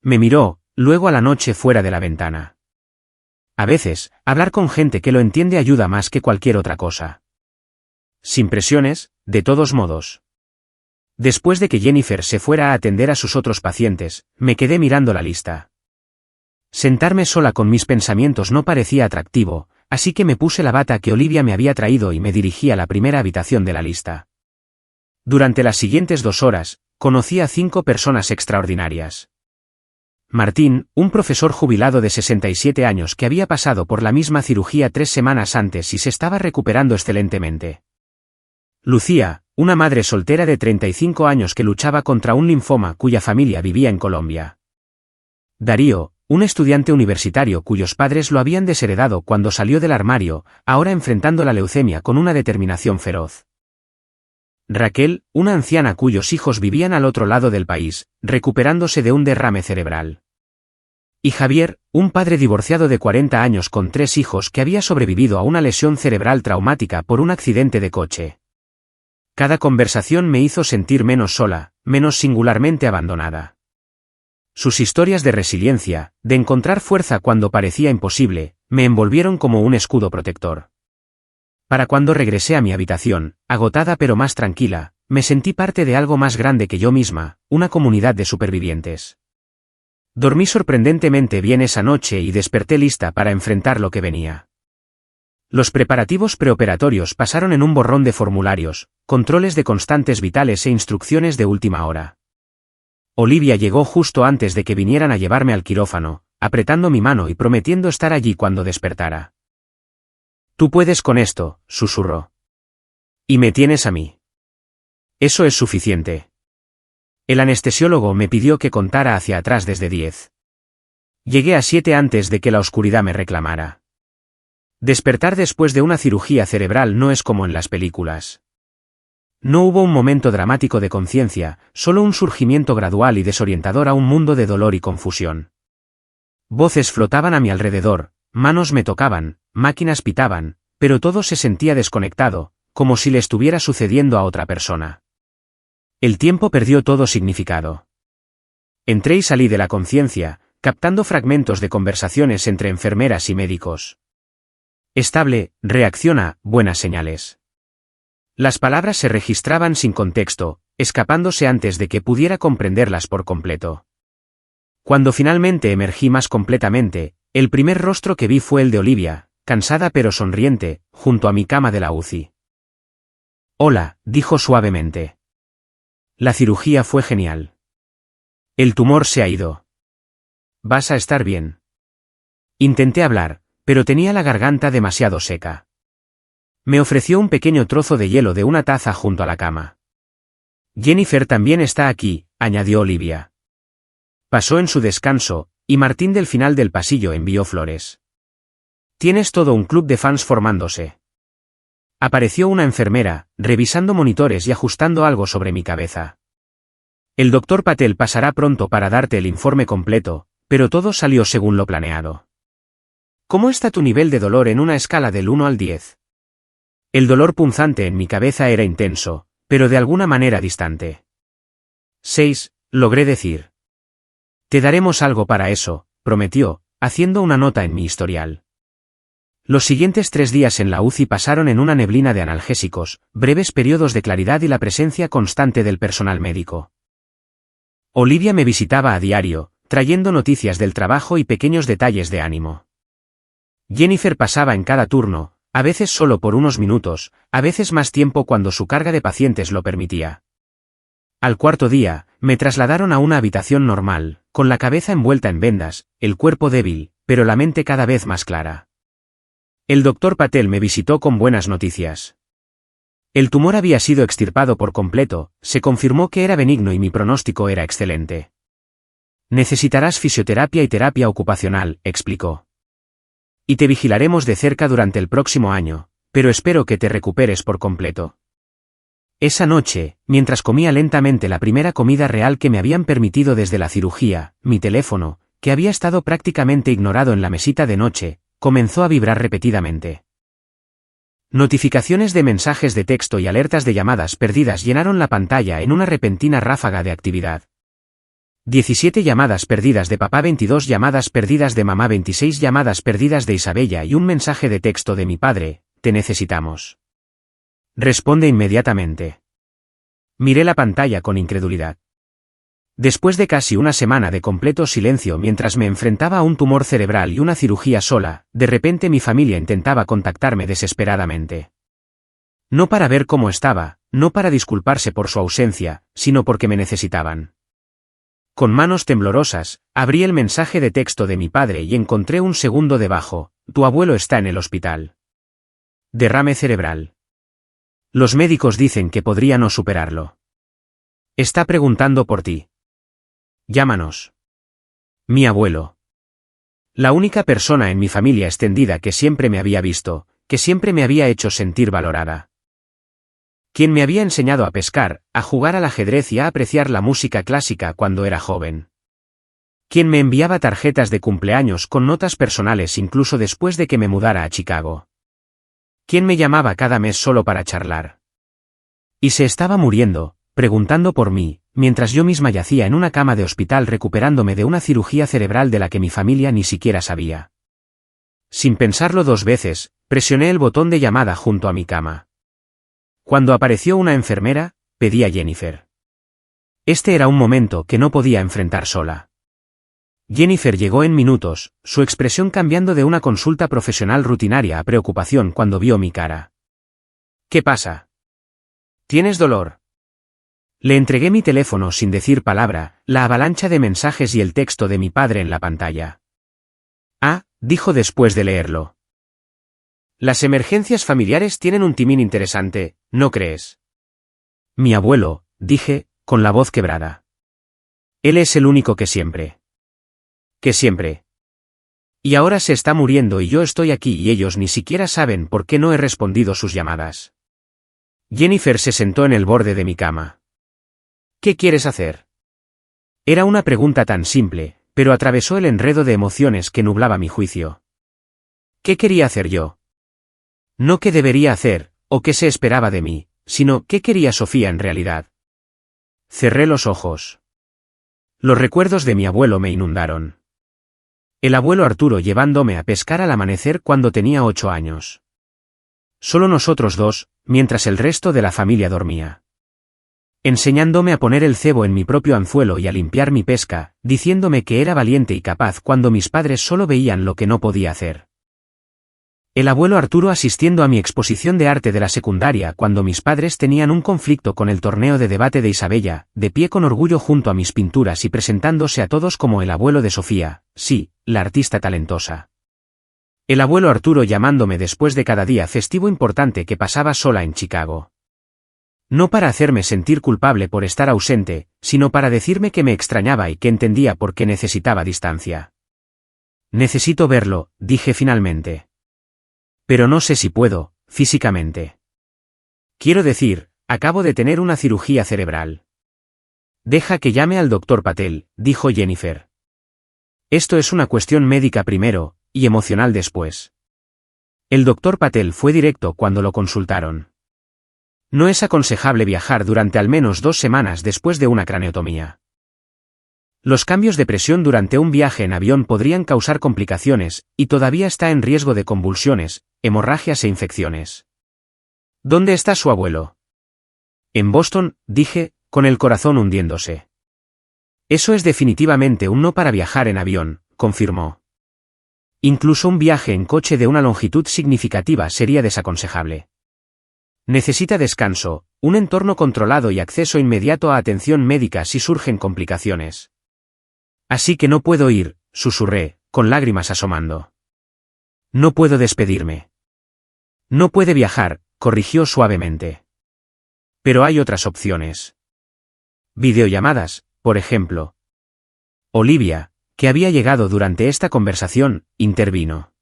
Me miró, luego a la noche fuera de la ventana. A veces, hablar con gente que lo entiende ayuda más que cualquier otra cosa. Sin presiones, de todos modos. Después de que Jennifer se fuera a atender a sus otros pacientes, me quedé mirando la lista. Sentarme sola con mis pensamientos no parecía atractivo, así que me puse la bata que Olivia me había traído y me dirigí a la primera habitación de la lista. Durante las siguientes 2 horas, conocí a 5 personas extraordinarias. Martín, un profesor jubilado de 67 años que había pasado por la misma cirugía 3 semanas antes y se estaba recuperando excelentemente. Lucía, una madre soltera de 35 años que luchaba contra un linfoma cuya familia vivía en Colombia. Darío, un estudiante universitario cuyos padres lo habían desheredado cuando salió del armario, ahora enfrentando la leucemia con una determinación feroz. Raquel, una anciana cuyos hijos vivían al otro lado del país, recuperándose de un derrame cerebral. Y Javier, un padre divorciado de 40 años con 3 hijos que había sobrevivido a una lesión cerebral traumática por un accidente de coche. Cada conversación me hizo sentir menos sola, menos singularmente abandonada. Sus historias de resiliencia, de encontrar fuerza cuando parecía imposible, me envolvieron como un escudo protector. Para cuando regresé a mi habitación, agotada pero más tranquila, me sentí parte de algo más grande que yo misma, una comunidad de supervivientes. Dormí sorprendentemente bien esa noche y desperté lista para enfrentar lo que venía. Los preparativos preoperatorios pasaron en un borrón de formularios, controles de constantes vitales e instrucciones de última hora. Olivia llegó justo antes de que vinieran a llevarme al quirófano, apretando mi mano y prometiendo estar allí cuando despertara. Tú puedes con esto, susurró. Y me tienes a mí. Eso es suficiente. El anestesiólogo me pidió que contara hacia atrás desde 10. Llegué a 7 antes de que la oscuridad me reclamara. Despertar después de una cirugía cerebral no es como en las películas. No hubo un momento dramático de conciencia, solo un surgimiento gradual y desorientador a un mundo de dolor y confusión. Voces flotaban a mi alrededor, manos me tocaban, máquinas pitaban, pero todo se sentía desconectado, como si le estuviera sucediendo a otra persona. El tiempo perdió todo significado. Entré y salí de la conciencia, captando fragmentos de conversaciones entre enfermeras y médicos. Estable, reacciona, buenas señales. Las palabras se registraban sin contexto, escapándose antes de que pudiera comprenderlas por completo. Cuando finalmente emergí más completamente, el primer rostro que vi fue el de Olivia, cansada pero sonriente, junto a mi cama de la UCI. Hola, dijo suavemente. La cirugía fue genial. El tumor se ha ido. Vas a estar bien. Intenté hablar, pero tenía la garganta demasiado seca. Me ofreció un pequeño trozo de hielo de una taza junto a la cama. Jennifer también está aquí, añadió Olivia. Pasó en su descanso, y Martín del final del pasillo envió flores. Tienes todo un club de fans formándose. Apareció una enfermera, revisando monitores y ajustando algo sobre mi cabeza. El doctor Patel pasará pronto para darte el informe completo, pero todo salió según lo planeado. ¿Cómo está tu nivel de dolor en una escala del 1 al 10? El dolor punzante en mi cabeza era intenso, pero de alguna manera distante. 6, logré decir. Te daremos algo para eso, prometió, haciendo una nota en mi historial. Los siguientes 3 días en la UCI pasaron en una neblina de analgésicos, breves periodos de claridad y la presencia constante del personal médico. Olivia me visitaba a diario, trayendo noticias del trabajo y pequeños detalles de ánimo. Jennifer pasaba en cada turno, a veces solo por unos minutos, a veces más tiempo cuando su carga de pacientes lo permitía. Al cuarto día, me trasladaron a una habitación normal, con la cabeza envuelta en vendas, el cuerpo débil, pero la mente cada vez más clara. El doctor Patel me visitó con buenas noticias. El tumor había sido extirpado por completo, se confirmó que era benigno y mi pronóstico era excelente. Necesitarás fisioterapia y terapia ocupacional, explicó. Y te vigilaremos de cerca durante el próximo año, pero espero que te recuperes por completo. Esa noche, mientras comía lentamente la primera comida real que me habían permitido desde la cirugía, mi teléfono, que había estado prácticamente ignorado en la mesita de noche, comenzó a vibrar repetidamente. Notificaciones de mensajes de texto y alertas de llamadas perdidas llenaron la pantalla en una repentina ráfaga de actividad. 17 llamadas perdidas de papá, 22 llamadas perdidas de mamá, 26 llamadas perdidas de Isabella y un mensaje de texto de mi padre: te necesitamos. Responde inmediatamente. Miré la pantalla con incredulidad. Después de casi una semana de completo silencio mientras me enfrentaba a un tumor cerebral y una cirugía sola, de repente mi familia intentaba contactarme desesperadamente. No para ver cómo estaba, no para disculparse por su ausencia, sino porque me necesitaban. Con manos temblorosas, abrí el mensaje de texto de mi padre y encontré un segundo debajo: tu abuelo está en el hospital. Derrame cerebral. Los médicos dicen que podría no superarlo. Está preguntando por ti. Llámanos. Mi abuelo. La única persona en mi familia extendida que siempre me había visto, que siempre me había hecho sentir valorada. Quien me había enseñado a pescar, a jugar al ajedrez y a apreciar la música clásica cuando era joven. Quien me enviaba tarjetas de cumpleaños con notas personales incluso después de que me mudara a Chicago. Quien me llamaba cada mes solo para charlar. Y se estaba muriendo, preguntando por mí, mientras yo misma yacía en una cama de hospital recuperándome de una cirugía cerebral de la que mi familia ni siquiera sabía. Sin pensarlo 2 veces, presioné el botón de llamada junto a mi cama. Cuando apareció una enfermera, pedí a Jennifer. Este era un momento que no podía enfrentar sola. Jennifer llegó en minutos, su expresión cambiando de una consulta profesional rutinaria a preocupación cuando vio mi cara. ¿Qué pasa? ¿Tienes dolor? Le entregué mi teléfono sin decir palabra, la avalancha de mensajes y el texto de mi padre en la pantalla. Ah, dijo después de leerlo. Las emergencias familiares tienen un timín interesante, ¿no crees? Mi abuelo, dije, con la voz quebrada. Él es el único que siempre. Que siempre. Y ahora se está muriendo y yo estoy aquí y ellos ni siquiera saben por qué no he respondido sus llamadas. Jennifer se sentó en el borde de mi cama. ¿Qué quieres hacer? Era una pregunta tan simple, pero atravesó el enredo de emociones que nublaba mi juicio. ¿Qué quería hacer yo? No qué debería hacer, o qué se esperaba de mí, sino qué quería Sofía en realidad. Cerré los ojos. Los recuerdos de mi abuelo me inundaron. El abuelo Arturo llevándome a pescar al amanecer cuando tenía 8 años. Solo nosotros 2, mientras el resto de la familia dormía. Enseñándome a poner el cebo en mi propio anzuelo y a limpiar mi pesca, diciéndome que era valiente y capaz cuando mis padres solo veían lo que no podía hacer. El abuelo Arturo asistiendo a mi exposición de arte de la secundaria cuando mis padres tenían un conflicto con el torneo de debate de Isabella, de pie con orgullo junto a mis pinturas y presentándose a todos como el abuelo de Sofía, sí, la artista talentosa. El abuelo Arturo llamándome después de cada día festivo importante que pasaba sola en Chicago. No para hacerme sentir culpable por estar ausente, sino para decirme que me extrañaba y que entendía por qué necesitaba distancia. Necesito verlo, dije finalmente. Pero no sé si puedo, físicamente. Quiero decir, acabo de tener una cirugía cerebral. Deja que llame al doctor Patel, dijo Jennifer. Esto es una cuestión médica primero, y emocional después. El doctor Patel fue directo cuando lo consultaron. No es aconsejable viajar durante al menos 2 semanas después de una craneotomía. Los cambios de presión durante un viaje en avión podrían causar complicaciones, y todavía está en riesgo de convulsiones, hemorragias e infecciones. ¿Dónde está su abuelo? En Boston, dije, con el corazón hundiéndose. Eso es definitivamente un no para viajar en avión, confirmó. Incluso un viaje en coche de una longitud significativa sería desaconsejable. Necesita descanso, un entorno controlado y acceso inmediato a atención médica si surgen complicaciones. Así que no puedo ir, susurré, con lágrimas asomando. No puedo despedirme. No puede viajar, corrigió suavemente. Pero hay otras opciones. Videollamadas, por ejemplo. Olivia, que había llegado durante esta conversación, intervino.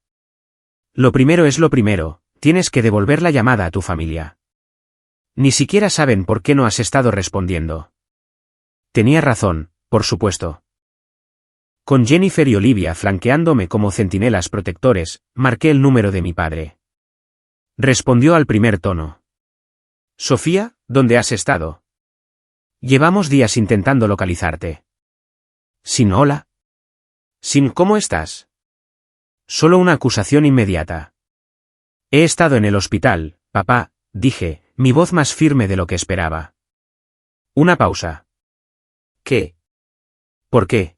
Lo primero es lo primero, tienes que devolver la llamada a tu familia. Ni siquiera saben por qué no has estado respondiendo. Tenía razón, por supuesto. Con Jennifer y Olivia flanqueándome como centinelas protectores, marqué el número de mi padre. Respondió al primer tono. Sofía, ¿dónde has estado? Llevamos días intentando localizarte. Sin hola. Sin ¿cómo estás? Solo una acusación inmediata. He estado en el hospital, papá, dije, mi voz más firme de lo que esperaba. Una pausa. ¿Qué? ¿Por qué?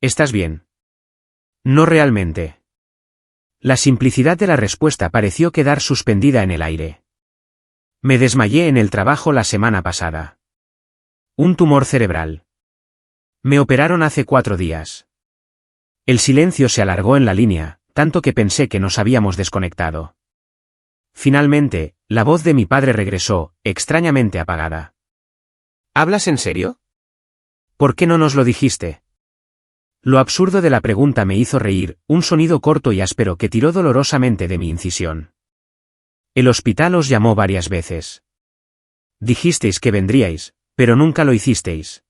¿Estás bien? No realmente. La simplicidad de la respuesta pareció quedar suspendida en el aire. Me desmayé en el trabajo la semana pasada. Un tumor cerebral. Me operaron hace 4 días. El silencio se alargó en la línea, tanto que pensé que nos habíamos desconectado. Finalmente, la voz de mi padre regresó, extrañamente apagada. ¿Hablas en serio? ¿Por qué no nos lo dijiste? Lo absurdo de la pregunta me hizo reír, un sonido corto y áspero que tiró dolorosamente de mi incisión. El hospital os llamó varias veces. Dijisteis que vendríais, pero nunca lo hicisteis.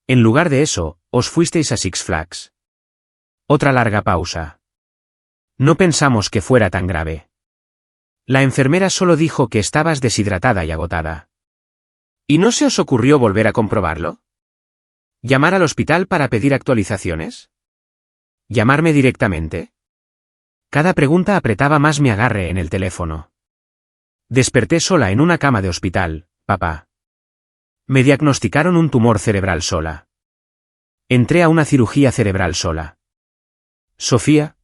En lugar de eso, os fuisteis a Six Flags. Otra larga pausa. No pensamos que fuera tan grave. La enfermera solo dijo que estabas deshidratada y agotada. ¿Y no se os ocurrió volver a comprobarlo? ¿Llamar al hospital para pedir actualizaciones? ¿Llamarme directamente? Cada pregunta apretaba más mi agarre en el teléfono. Desperté sola en una cama de hospital, papá. Me diagnosticaron un tumor cerebral sola. Entré a una cirugía cerebral sola. ¿Sofía?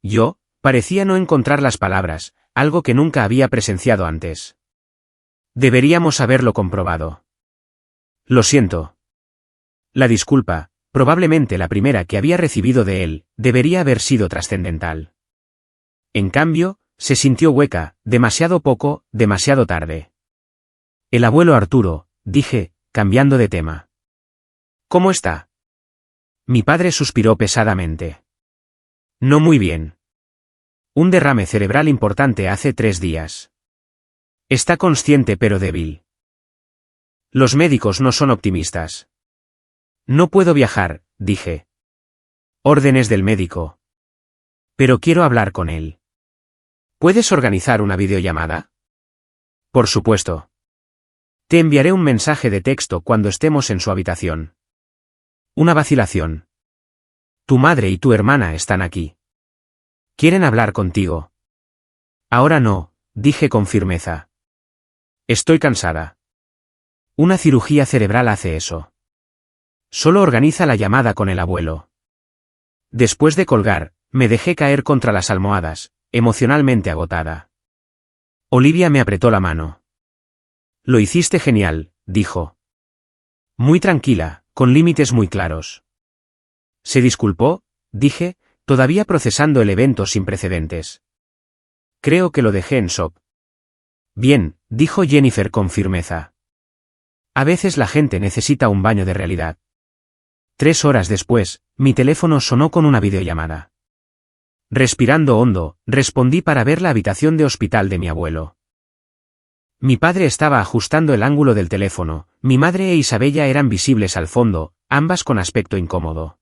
Yo, parecía no encontrar las palabras, algo que nunca había presenciado antes. Deberíamos haberlo comprobado. Lo siento. La disculpa, probablemente la primera que había recibido de él, debería haber sido trascendental. En cambio, se sintió hueca, demasiado poco, demasiado tarde. El abuelo Arturo, dije, cambiando de tema. ¿Cómo está? Mi padre suspiró pesadamente. No muy bien. Un derrame cerebral importante hace 3 días. Está consciente pero débil. Los médicos no son optimistas. No puedo viajar, dije. Órdenes del médico. Pero quiero hablar con él. ¿Puedes organizar una videollamada? Por supuesto. Te enviaré un mensaje de texto cuando estemos en su habitación. Una vacilación. Tu madre y tu hermana están aquí. Quieren hablar contigo. Ahora no, dije con firmeza. Estoy cansada. Una cirugía cerebral hace eso. Solo organiza la llamada con el abuelo. Después de colgar, me dejé caer contra las almohadas, emocionalmente agotada. Olivia me apretó la mano. Lo hiciste genial, dijo. Muy tranquila, con límites muy claros. ¿Se disculpó? Dije, todavía procesando el evento sin precedentes. Creo que lo dejé en shock. Bien, dijo Jennifer con firmeza. A veces la gente necesita un baño de realidad. 3 horas después, mi teléfono sonó con una videollamada. Respirando hondo, respondí para ver la habitación de hospital de mi abuelo. Mi padre estaba ajustando el ángulo del teléfono, mi madre e Isabella eran visibles al fondo, ambas con aspecto incómodo.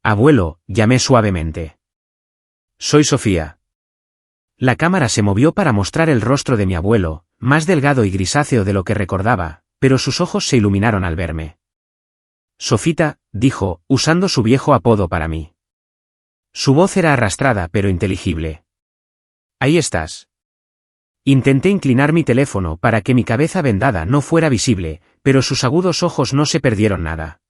Abuelo, llamé suavemente. Soy Sofía. La cámara se movió para mostrar el rostro de mi abuelo, más delgado y grisáceo de lo que recordaba, pero sus ojos se iluminaron al verme. Sofita, dijo, usando su viejo apodo para mí. Su voz era arrastrada pero inteligible. Ahí estás. Intenté inclinar mi teléfono para que mi cabeza vendada no fuera visible, pero sus agudos ojos no se perdieron nada.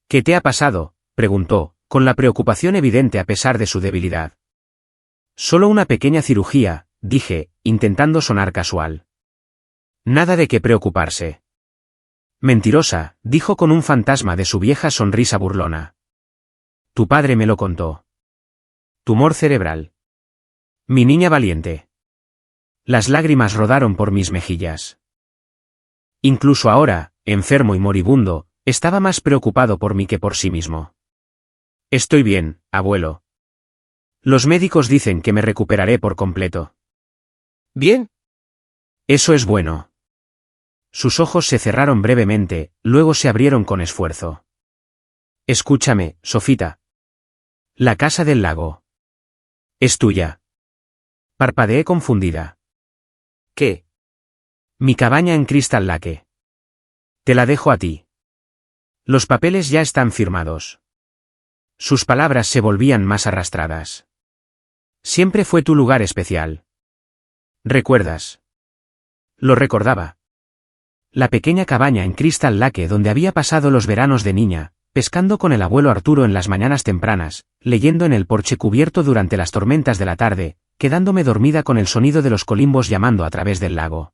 ¿Qué te ha pasado?, preguntó, con la preocupación evidente a pesar de su debilidad. Solo una pequeña cirugía, dije, intentando sonar casual. Nada de qué preocuparse. Mentirosa, dijo con un fantasma de su vieja sonrisa burlona. Tu padre me lo contó. Tumor cerebral. Mi niña valiente. Las lágrimas rodaron por mis mejillas. Incluso ahora, enfermo y moribundo, estaba más preocupado por mí que por sí mismo. Estoy bien, abuelo. Los médicos dicen que me recuperaré por completo. ¿Bien? Eso es bueno. Sus ojos se cerraron brevemente, luego se abrieron con esfuerzo. Escúchame, Sofita. La casa del lago. Es tuya. Parpadeé confundida. ¿Qué? Mi cabaña en Crystal Lake. Te la dejo a ti. Los papeles ya están firmados. Sus palabras se volvían más arrastradas. Siempre fue tu lugar especial. ¿Recuerdas? Lo recordaba. La pequeña cabaña en Crystal Lake donde había pasado los veranos de niña, pescando con el abuelo Arturo en las mañanas tempranas, leyendo en el porche cubierto durante las tormentas de la tarde, quedándome dormida con el sonido de los colimbos llamando a través del lago.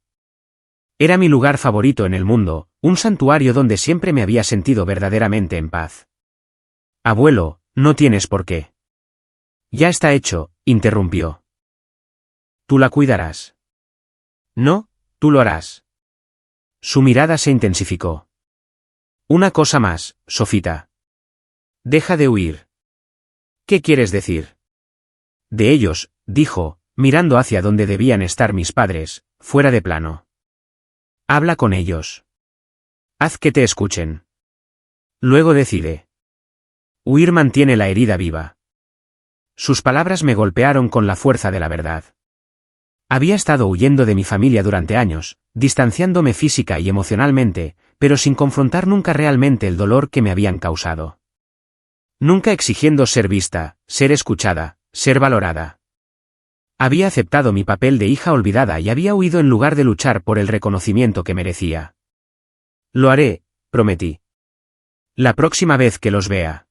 Era mi lugar favorito en el mundo, un santuario donde siempre me había sentido verdaderamente en paz. Abuelo, no tienes por qué. Ya está hecho, interrumpió. Tú la cuidarás. No, tú lo harás. Su mirada se intensificó. Una cosa más, Sofita. Deja de huir. ¿Qué quieres decir? De ellos, dijo, mirando hacia donde debían estar mis padres, fuera de plano. Habla con ellos. Haz que te escuchen. Luego decide. Huir mantiene la herida viva. Sus palabras me golpearon con la fuerza de la verdad. Había estado huyendo de mi familia durante años, distanciándome física y emocionalmente, pero sin confrontar nunca realmente el dolor que me habían causado. Nunca exigiendo ser vista, ser escuchada, ser valorada. Había aceptado mi papel de hija olvidada y había huido en lugar de luchar por el reconocimiento que merecía. Lo haré, prometí. La próxima vez que los vea.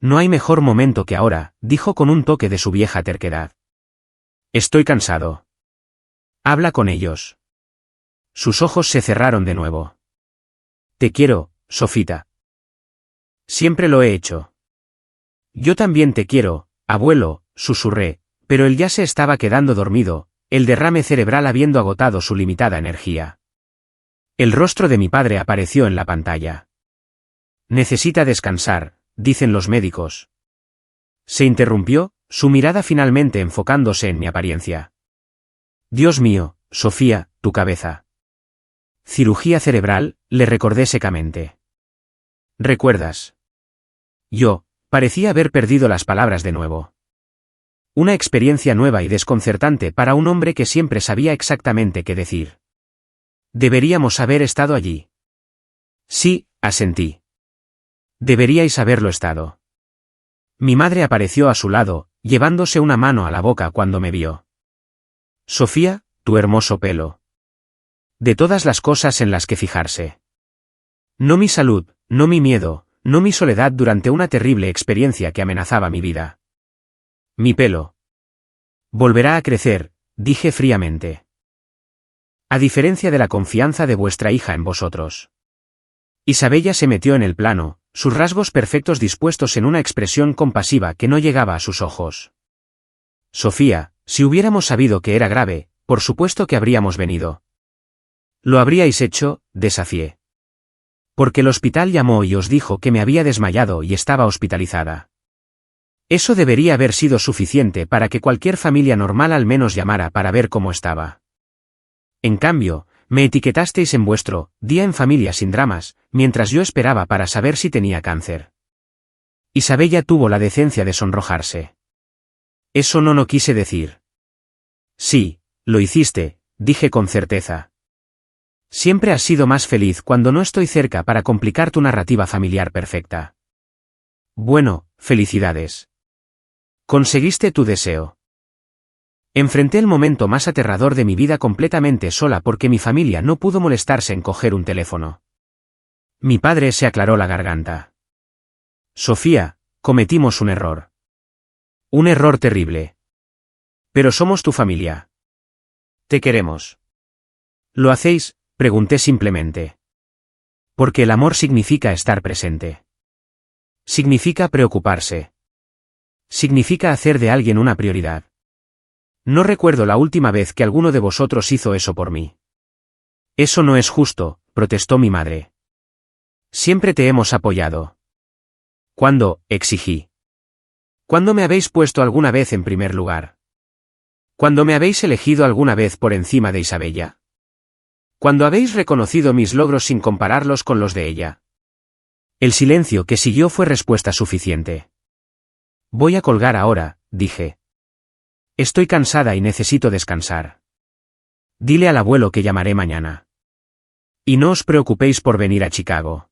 No hay mejor momento que ahora, dijo con un toque de su vieja terquedad. Estoy cansado. Habla con ellos. Sus ojos se cerraron de nuevo. Te quiero, Sofita. Siempre lo he hecho. Yo también te quiero, abuelo, susurré, pero él ya se estaba quedando dormido, el derrame cerebral habiendo agotado su limitada energía. El rostro de mi padre apareció en la pantalla. Necesita descansar, dicen los médicos. Se interrumpió, su mirada finalmente enfocándose en mi apariencia. Dios mío, Sofía, tu cabeza. Cirugía cerebral, le recordé secamente. ¿Recuerdas? Yo, parecía haber perdido las palabras de nuevo. Una experiencia nueva y desconcertante para un hombre que siempre sabía exactamente qué decir. Deberíamos haber estado allí. Sí, asentí. Deberíais haberlo estado. Mi madre apareció a su lado, llevándose una mano a la boca cuando me vio. Sofía, tu hermoso pelo. De todas las cosas en las que fijarse. No mi salud, no mi miedo, no mi soledad durante una terrible experiencia que amenazaba mi vida. Mi pelo. Volverá a crecer, dije fríamente. A diferencia de la confianza de vuestra hija en vosotros. Isabella se metió en el plano, sus rasgos perfectos dispuestos en una expresión compasiva que no llegaba a sus ojos. Sofía, si hubiéramos sabido que era grave, por supuesto que habríamos venido. ¿Lo habríais hecho?, desafié. Porque el hospital llamó y os dijo que me había desmayado y estaba hospitalizada. Eso debería haber sido suficiente para que cualquier familia normal al menos llamara para ver cómo estaba. En cambio, me etiquetasteis en vuestro Día en Familia sin dramas, mientras yo esperaba para saber si tenía cáncer. Isabella tuvo la decencia de sonrojarse. Eso no quise decir. Sí, lo hiciste, dije con certeza. Siempre has sido más feliz cuando no estoy cerca para complicar tu narrativa familiar perfecta. Bueno, felicidades. Conseguiste tu deseo. Enfrenté el momento más aterrador de mi vida completamente sola porque mi familia no pudo molestarse en coger un teléfono. Mi padre se aclaró la garganta. Sofía, cometimos un error. Un error terrible. Pero somos tu familia. Te queremos. ¿Lo hacéis?, pregunté simplemente. Porque el amor significa estar presente. Significa preocuparse. Significa hacer de alguien una prioridad. No recuerdo la última vez que alguno de vosotros hizo eso por mí. Eso no es justo, protestó mi madre. Siempre te hemos apoyado. ¿Cuándo?, exigí. ¿Cuándo me habéis puesto alguna vez en primer lugar? ¿Cuándo me habéis elegido alguna vez por encima de Isabella? ¿Cuándo habéis reconocido mis logros sin compararlos con los de ella? El silencio que siguió fue respuesta suficiente. Voy a colgar ahora, dije. Estoy cansada y necesito descansar. Dile al abuelo que llamaré mañana. Y no os preocupéis por venir a Chicago.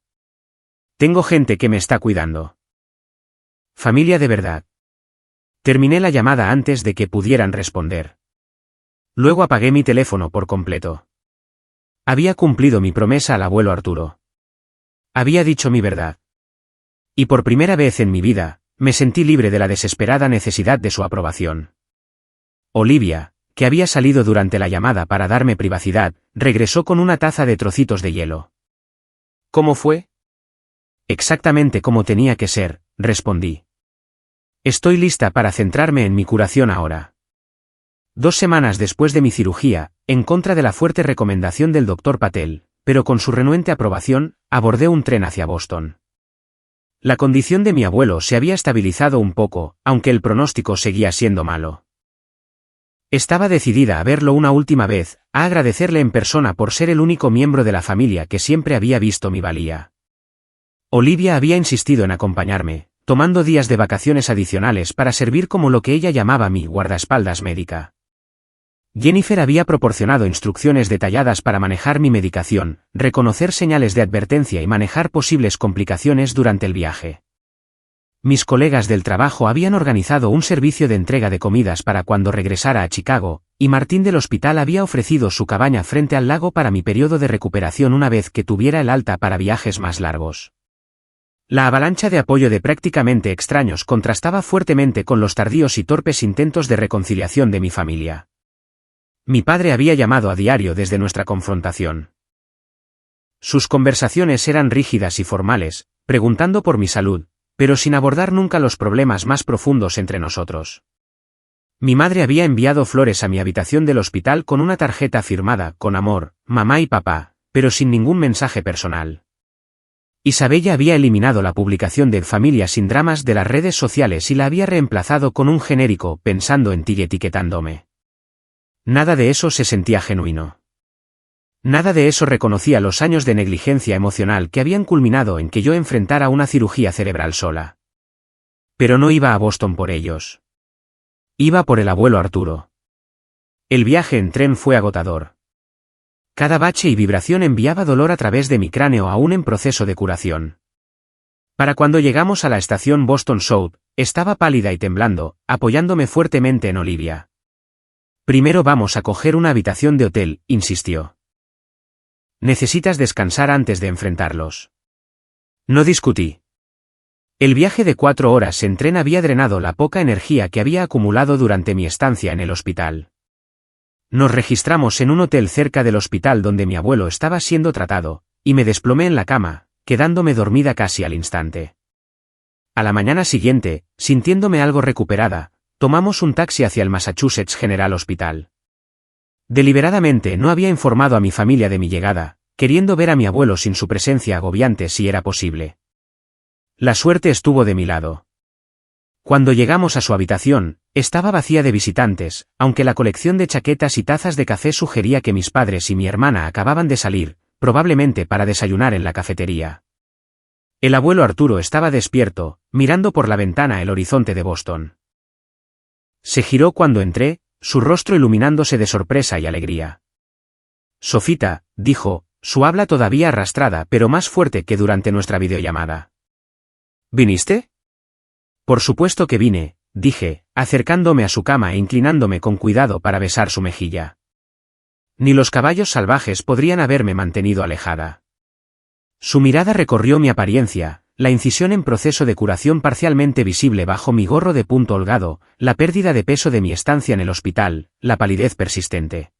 Tengo gente que me está cuidando. Familia de verdad. Terminé la llamada antes de que pudieran responder. Luego apagué mi teléfono por completo. Había cumplido mi promesa al abuelo Arturo. Había dicho mi verdad. Y por primera vez en mi vida, me sentí libre de la desesperada necesidad de su aprobación. Olivia, que había salido durante la llamada para darme privacidad, regresó con una taza de trocitos de hielo. ¿Cómo fue? Exactamente como tenía que ser, respondí. Estoy lista para centrarme en mi curación ahora. 2 semanas después de mi cirugía, en contra de la fuerte recomendación del Dr. Patel, pero con su renuente aprobación, abordé un tren hacia Boston. La condición de mi abuelo se había estabilizado un poco, aunque el pronóstico seguía siendo malo. Estaba decidida a verlo una última vez, a agradecerle en persona por ser el único miembro de la familia que siempre había visto mi valía. Olivia había insistido en acompañarme, tomando días de vacaciones adicionales para servir como lo que ella llamaba mi guardaespaldas médica. Jennifer había proporcionado instrucciones detalladas para manejar mi medicación, reconocer señales de advertencia y manejar posibles complicaciones durante el viaje. Mis colegas del trabajo habían organizado un servicio de entrega de comidas para cuando regresara a Chicago, y Martín del hospital había ofrecido su cabaña frente al lago para mi periodo de recuperación una vez que tuviera el alta para viajes más largos. La avalancha de apoyo de prácticamente extraños contrastaba fuertemente con los tardíos y torpes intentos de reconciliación de mi familia. Mi padre había llamado a diario desde nuestra confrontación. Sus conversaciones eran rígidas y formales, preguntando por mi salud, pero sin abordar nunca los problemas más profundos entre nosotros. Mi madre había enviado flores a mi habitación del hospital con una tarjeta firmada, con amor, mamá y papá, pero sin ningún mensaje personal. Isabella había eliminado la publicación de Familia sin dramas de las redes sociales y la había reemplazado con un genérico, pensando en ti y etiquetándome. Nada de eso se sentía genuino. Nada de eso reconocía los años de negligencia emocional que habían culminado en que yo enfrentara una cirugía cerebral sola. Pero no iba a Boston por ellos. Iba por el abuelo Arturo. El viaje en tren fue agotador. Cada bache y vibración enviaba dolor a través de mi cráneo aún en proceso de curación. Para cuando llegamos a la estación Boston South, estaba pálida y temblando, apoyándome fuertemente en Olivia. Primero vamos a coger una habitación de hotel, insistió. Necesitas descansar antes de enfrentarlos. No discutí. El viaje de 4 horas en tren había drenado la poca energía que había acumulado durante mi estancia en el hospital. Nos registramos en un hotel cerca del hospital donde mi abuelo estaba siendo tratado, y me desplomé en la cama, quedándome dormida casi al instante. A la mañana siguiente, sintiéndome algo recuperada, tomamos un taxi hacia el Massachusetts General Hospital. Deliberadamente no había informado a mi familia de mi llegada, queriendo ver a mi abuelo sin su presencia agobiante si era posible. La suerte estuvo de mi lado. Cuando llegamos a su habitación, estaba vacía de visitantes, aunque la colección de chaquetas y tazas de café sugería que mis padres y mi hermana acababan de salir, probablemente para desayunar en la cafetería. El abuelo Arturo estaba despierto, mirando por la ventana el horizonte de Boston. Se giró cuando entré, su rostro iluminándose de sorpresa y alegría. Sofita, dijo, su habla todavía arrastrada pero más fuerte que durante nuestra videollamada. ¿Viniste? Por supuesto que vine, dije, acercándome a su cama e inclinándome con cuidado para besar su mejilla. Ni los caballos salvajes podrían haberme mantenido alejada. Su mirada recorrió mi apariencia, la incisión en proceso de curación parcialmente visible bajo mi gorro de punto holgado, la pérdida de peso de mi estancia en el hospital, la palidez persistente.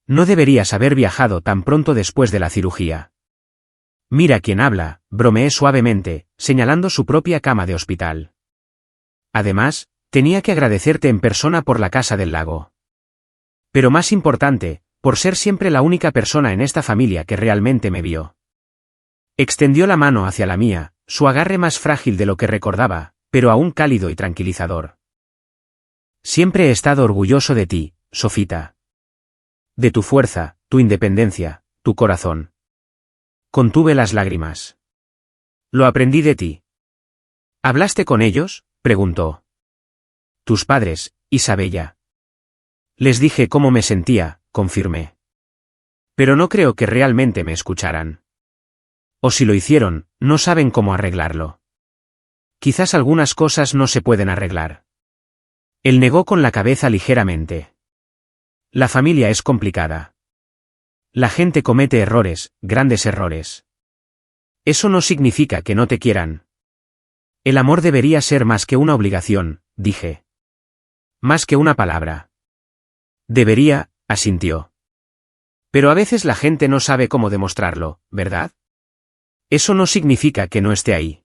No deberías haber viajado tan pronto después de la cirugía. Mira quién habla, bromeé suavemente, señalando su propia cama de hospital. Además, tenía que agradecerte en persona por la casa del lago. Pero más importante, por ser siempre la única persona en esta familia que realmente me vio. Extendió la mano hacia la mía, su agarre más frágil de lo que recordaba, pero aún cálido y tranquilizador. Siempre he estado orgulloso de ti, Sofita. De tu fuerza, tu independencia, tu corazón. Contuve las lágrimas. Lo aprendí de ti. ¿Hablaste con ellos?, preguntó. Tus padres, Isabella. Les dije cómo me sentía, confirmé. Pero no creo que realmente me escucharan. O si lo hicieron, no saben cómo arreglarlo. Quizás algunas cosas no se pueden arreglar. Él negó con la cabeza ligeramente. La familia es complicada. La gente comete errores, grandes errores. Eso no significa que no te quieran. El amor debería ser más que una obligación, dije. Más que una palabra. Debería, asintió. Pero a veces la gente no sabe cómo demostrarlo, ¿verdad? Eso no significa que no esté ahí.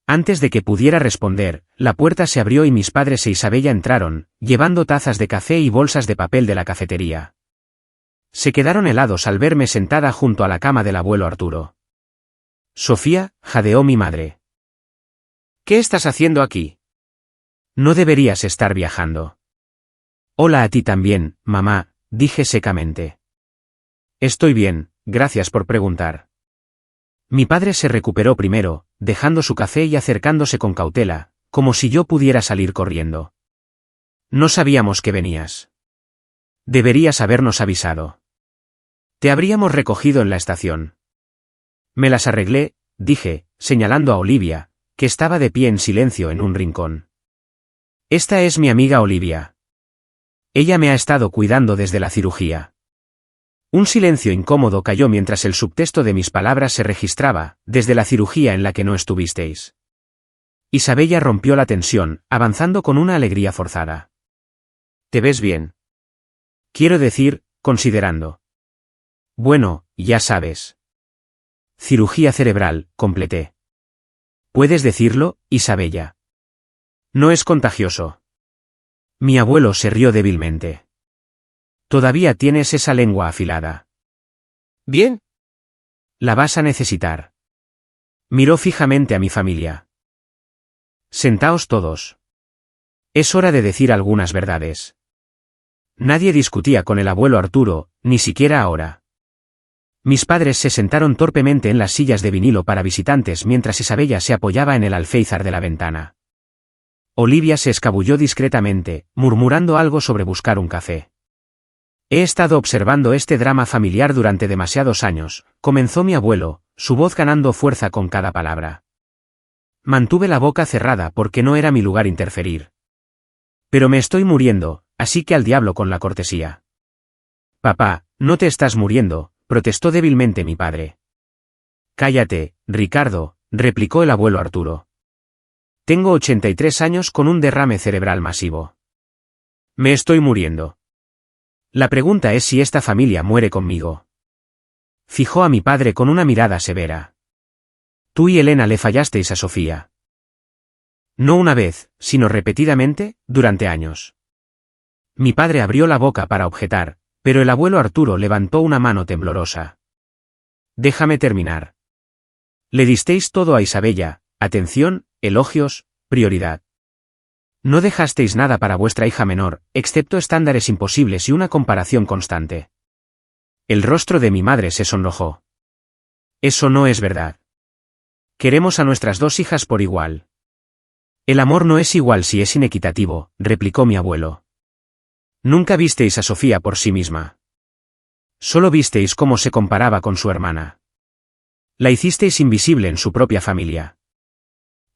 Antes de que pudiera responder, la puerta se abrió y mis padres e Isabella entraron, llevando tazas de café y bolsas de papel de la cafetería. Se quedaron helados al verme sentada junto a la cama del abuelo Arturo. Sofía, jadeó mi madre. ¿Qué estás haciendo aquí? No deberías estar viajando. Hola a ti también, mamá, dije secamente. Estoy bien, gracias por preguntar. Mi padre se recuperó primero, dejando su café y acercándose con cautela, como si yo pudiera salir corriendo. No sabíamos que venías. Deberías habernos avisado. Te habríamos recogido en la estación. Me las arreglé, dije, señalando a Olivia, que estaba de pie en silencio en un rincón. Esta es mi amiga Olivia. Ella me ha estado cuidando desde la cirugía. Un silencio incómodo cayó mientras el subtexto de mis palabras se registraba, desde la cirugía en la que no estuvisteis. Isabella rompió la tensión, avanzando con una alegría forzada. ¿Te ves bien? Quiero decir, considerando. Bueno, ya sabes. Cirugía cerebral, completé. ¿Puedes decirlo, Isabella? No es contagioso. Mi abuelo se rió débilmente. Todavía tienes esa lengua afilada. Bien. La vas a necesitar. Miró fijamente a mi familia. Sentaos todos. Es hora de decir algunas verdades. Nadie discutía con el abuelo Arturo, ni siquiera ahora. Mis padres se sentaron torpemente en las sillas de vinilo para visitantes mientras Isabella se apoyaba en el alféizar de la ventana. Olivia se escabulló discretamente, murmurando algo sobre buscar un café. He estado observando este drama familiar durante demasiados años, comenzó mi abuelo, su voz ganando fuerza con cada palabra. Mantuve la boca cerrada porque no era mi lugar interferir. Pero me estoy muriendo, así que al diablo con la cortesía. Papá, no te estás muriendo, protestó débilmente mi padre. Cállate, Ricardo, replicó el abuelo Arturo. Tengo 83 años con un derrame cerebral masivo. Me estoy muriendo. La pregunta es si esta familia muere conmigo. Fijó a mi padre con una mirada severa. Tú y Elena le fallasteis a Sofía. No una vez, sino repetidamente, durante años. Mi padre abrió la boca para objetar, pero el abuelo Arturo levantó una mano temblorosa. Déjame terminar. Le disteis todo a Isabella, atención, elogios, prioridad. No dejasteis nada para vuestra hija menor, excepto estándares imposibles y una comparación constante. El rostro de mi madre se sonrojó. Eso no es verdad. Queremos a nuestras dos hijas por igual. El amor no es igual si es inequitativo, replicó mi abuelo. Nunca visteis a Sofía por sí misma. Solo visteis cómo se comparaba con su hermana. La hicisteis invisible en su propia familia.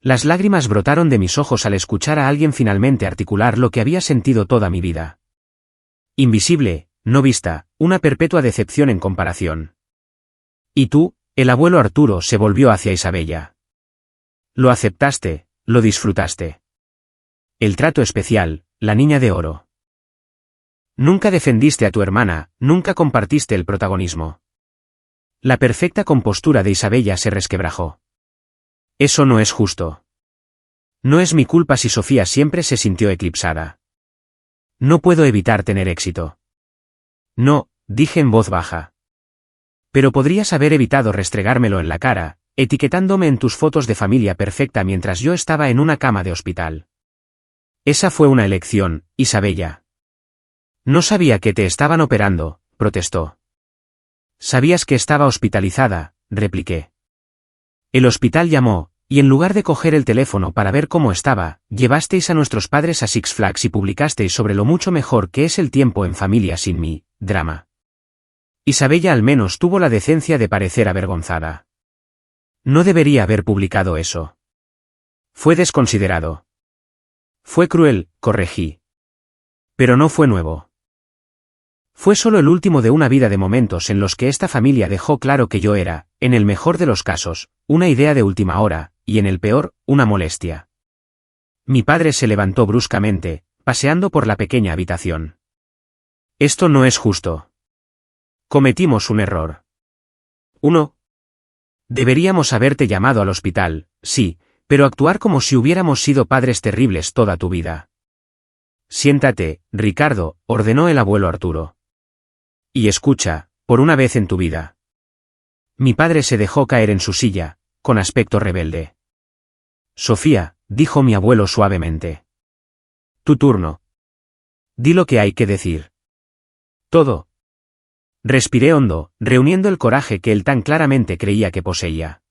Las lágrimas brotaron de mis ojos al escuchar a alguien finalmente articular lo que había sentido toda mi vida. Invisible, no vista, una perpetua decepción en comparación. Y tú, el abuelo Arturo se volvió hacia Isabella. Lo aceptaste, lo disfrutaste. El trato especial, la niña de oro. Nunca defendiste a tu hermana, nunca compartiste el protagonismo. La perfecta compostura de Isabella se resquebrajó. Eso no es justo. No es mi culpa si Sofía siempre se sintió eclipsada. No puedo evitar tener éxito. No, dije en voz baja. Pero podrías haber evitado restregármelo en la cara, etiquetándome en tus fotos de familia perfecta mientras yo estaba en una cama de hospital. Esa fue una elección, Isabella. No sabía que te estaban operando, protestó. Sabías que estaba hospitalizada, repliqué. El hospital llamó, y en lugar de coger el teléfono para ver cómo estaba, llevasteis a nuestros padres a Six Flags y publicasteis sobre lo mucho mejor que es el tiempo en familia sin mí, drama. Isabella al menos tuvo la decencia de parecer avergonzada. No debería haber publicado eso. Fue desconsiderado. Fue cruel, corregí. Pero no fue nuevo. Fue solo el último de una vida de momentos en los que esta familia dejó claro que yo era, en el mejor de los casos, una idea de última hora, y en el peor, una molestia. Mi padre se levantó bruscamente, paseando por la pequeña habitación. Esto no es justo. Cometimos un error. Uno. Deberíamos haberte llamado al hospital, sí, pero actuar como si hubiéramos sido padres terribles toda tu vida. Siéntate, Ricardo, ordenó el abuelo Arturo. Y escucha, por una vez en tu vida. Mi padre se dejó caer en su silla, con aspecto rebelde. Sofía, dijo mi abuelo suavemente. Tu turno. Di lo que hay que decir. Todo. Respiré hondo, reuniendo el coraje que él tan claramente creía que poseía.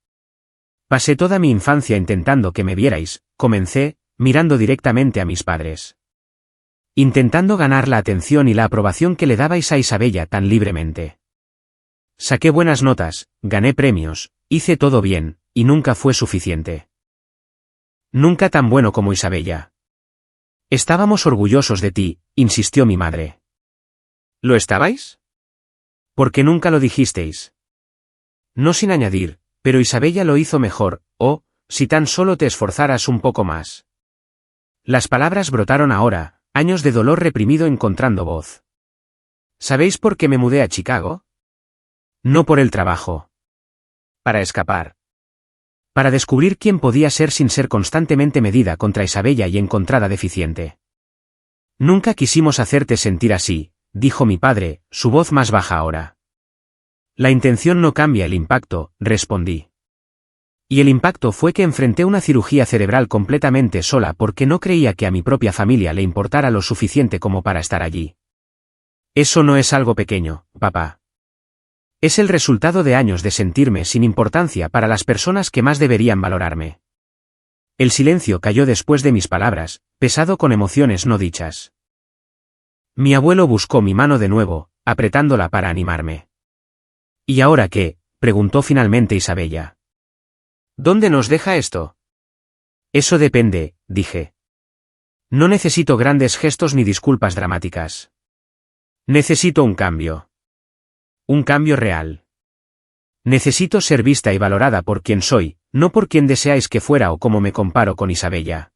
Pasé toda mi infancia intentando que me vierais, comencé, mirando directamente a mis padres. Intentando ganar la atención y la aprobación que le dabais a Isabella tan libremente. Saqué buenas notas, gané premios, hice todo bien, y nunca fue suficiente. Nunca tan bueno como Isabella. Estábamos orgullosos de ti, insistió mi madre. ¿Lo estabais? Porque nunca lo dijisteis. No sin añadir, pero Isabella lo hizo mejor, si tan solo te esforzaras un poco más. Las palabras brotaron ahora, años de dolor reprimido encontrando voz. ¿Sabéis por qué me mudé a Chicago? No por el trabajo. Para escapar. Para descubrir quién podía ser sin ser constantemente medida contra Isabella y encontrada deficiente. Nunca quisimos hacerte sentir así, dijo mi padre, su voz más baja ahora. La intención no cambia el impacto, respondí. Y el impacto fue que enfrenté una cirugía cerebral completamente sola porque no creía que a mi propia familia le importara lo suficiente como para estar allí. Eso no es algo pequeño, papá. Es el resultado de años de sentirme sin importancia para las personas que más deberían valorarme. El silencio cayó después de mis palabras, pesado con emociones no dichas. Mi abuelo buscó mi mano de nuevo, apretándola para animarme. ¿Y ahora qué?, preguntó finalmente Isabella. ¿Dónde nos deja esto? Eso depende, dije. No necesito grandes gestos ni disculpas dramáticas. Necesito un cambio. Un cambio real. Necesito ser vista y valorada por quien soy, no por quien deseáis que fuera o cómo me comparo con Isabella.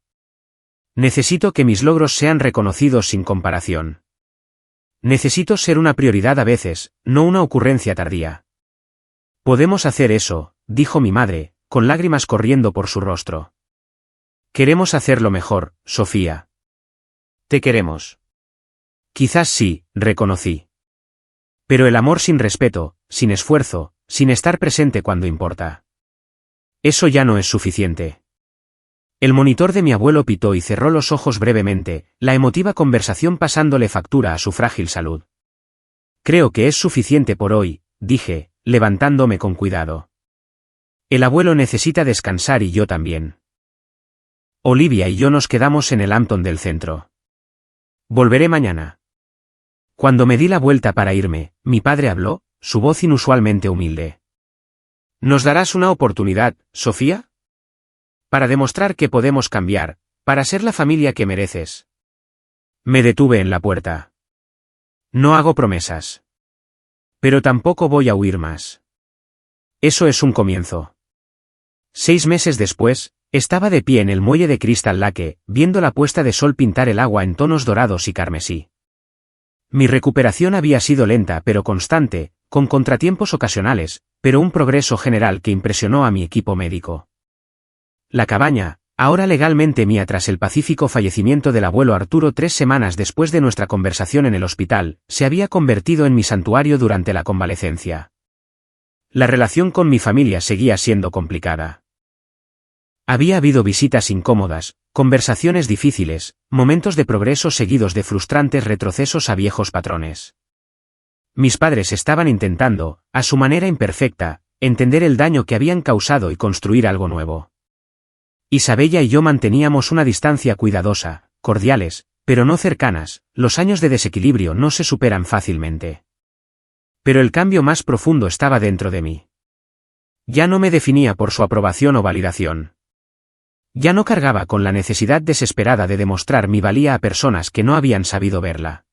Necesito que mis logros sean reconocidos sin comparación. Necesito ser una prioridad a veces, no una ocurrencia tardía. Podemos hacer eso, dijo mi madre, con lágrimas corriendo por su rostro. Queremos hacerlo mejor, Sofía. Te queremos. Quizás sí, reconocí. Pero el amor sin respeto, sin esfuerzo, sin estar presente cuando importa. Eso ya no es suficiente. El monitor de mi abuelo pitó y cerró los ojos brevemente, la emotiva conversación pasándole factura a su frágil salud. Creo que es suficiente por hoy, dije, levantándome con cuidado. El abuelo necesita descansar y yo también. Olivia y yo nos quedamos en el Hampton del centro. Volveré mañana. Cuando me di la vuelta para irme, mi padre habló, su voz inusualmente humilde. ¿Nos darás una oportunidad, Sofía? Para demostrar que podemos cambiar, para ser la familia que mereces. Me detuve en la puerta. No hago promesas. Pero tampoco voy a huir más. Eso es un comienzo. 6 meses después, estaba de pie en el muelle de Crystal Lake, viendo la puesta de sol pintar el agua en tonos dorados y carmesí. Mi recuperación había sido lenta pero constante, con contratiempos ocasionales, pero un progreso general que impresionó a mi equipo médico. La cabaña, ahora legalmente mía tras el pacífico fallecimiento del abuelo Arturo 3 semanas después de nuestra conversación en el hospital, se había convertido en mi santuario durante la convalecencia. La relación con mi familia seguía siendo complicada. Había habido visitas incómodas, conversaciones difíciles, momentos de progreso seguidos de frustrantes retrocesos a viejos patrones. Mis padres estaban intentando, a su manera imperfecta, entender el daño que habían causado y construir algo nuevo. Isabella y yo manteníamos una distancia cuidadosa, cordiales, pero no cercanas, los años de desequilibrio no se superan fácilmente. Pero el cambio más profundo estaba dentro de mí. Ya no me definía por su aprobación o validación. Ya no cargaba con la necesidad desesperada de demostrar mi valía a personas que no habían sabido verla.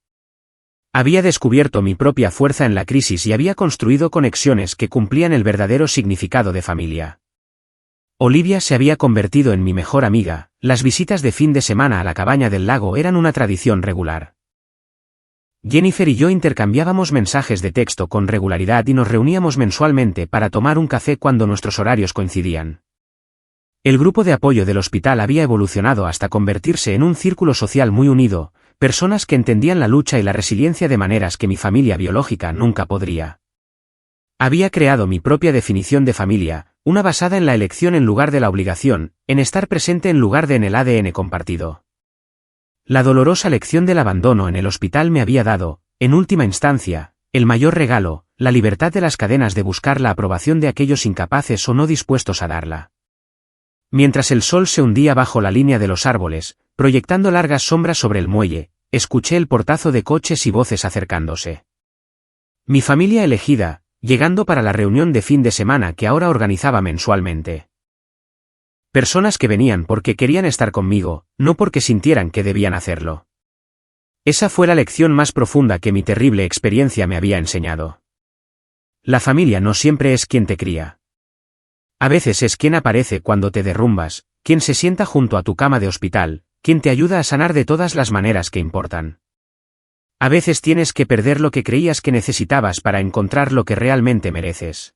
Había descubierto mi propia fuerza en la crisis y había construido conexiones que cumplían el verdadero significado de familia. Olivia se había convertido en mi mejor amiga, las visitas de fin de semana a la cabaña del lago eran una tradición regular. Jennifer y yo intercambiábamos mensajes de texto con regularidad y nos reuníamos mensualmente para tomar un café cuando nuestros horarios coincidían. El grupo de apoyo del hospital había evolucionado hasta convertirse en un círculo social muy unido, personas que entendían la lucha y la resiliencia de maneras que mi familia biológica nunca podría. Había creado mi propia definición de familia, una basada en la elección en lugar de la obligación, en estar presente en lugar de en el ADN compartido. La dolorosa lección del abandono en el hospital me había dado, en última instancia, el mayor regalo, la libertad de las cadenas de buscar la aprobación de aquellos incapaces o no dispuestos a darla. Mientras el sol se hundía bajo la línea de los árboles, proyectando largas sombras sobre el muelle, escuché el portazo de coches y voces acercándose. Mi familia elegida, llegando para la reunión de fin de semana que ahora organizaba mensualmente. Personas que venían porque querían estar conmigo, no porque sintieran que debían hacerlo. Esa fue la lección más profunda que mi terrible experiencia me había enseñado. La familia no siempre es quien te cría. A veces es quien aparece cuando te derrumbas, quien se sienta junto a tu cama de hospital, quien te ayuda a sanar de todas las maneras que importan. A veces tienes que perder lo que creías que necesitabas para encontrar lo que realmente mereces.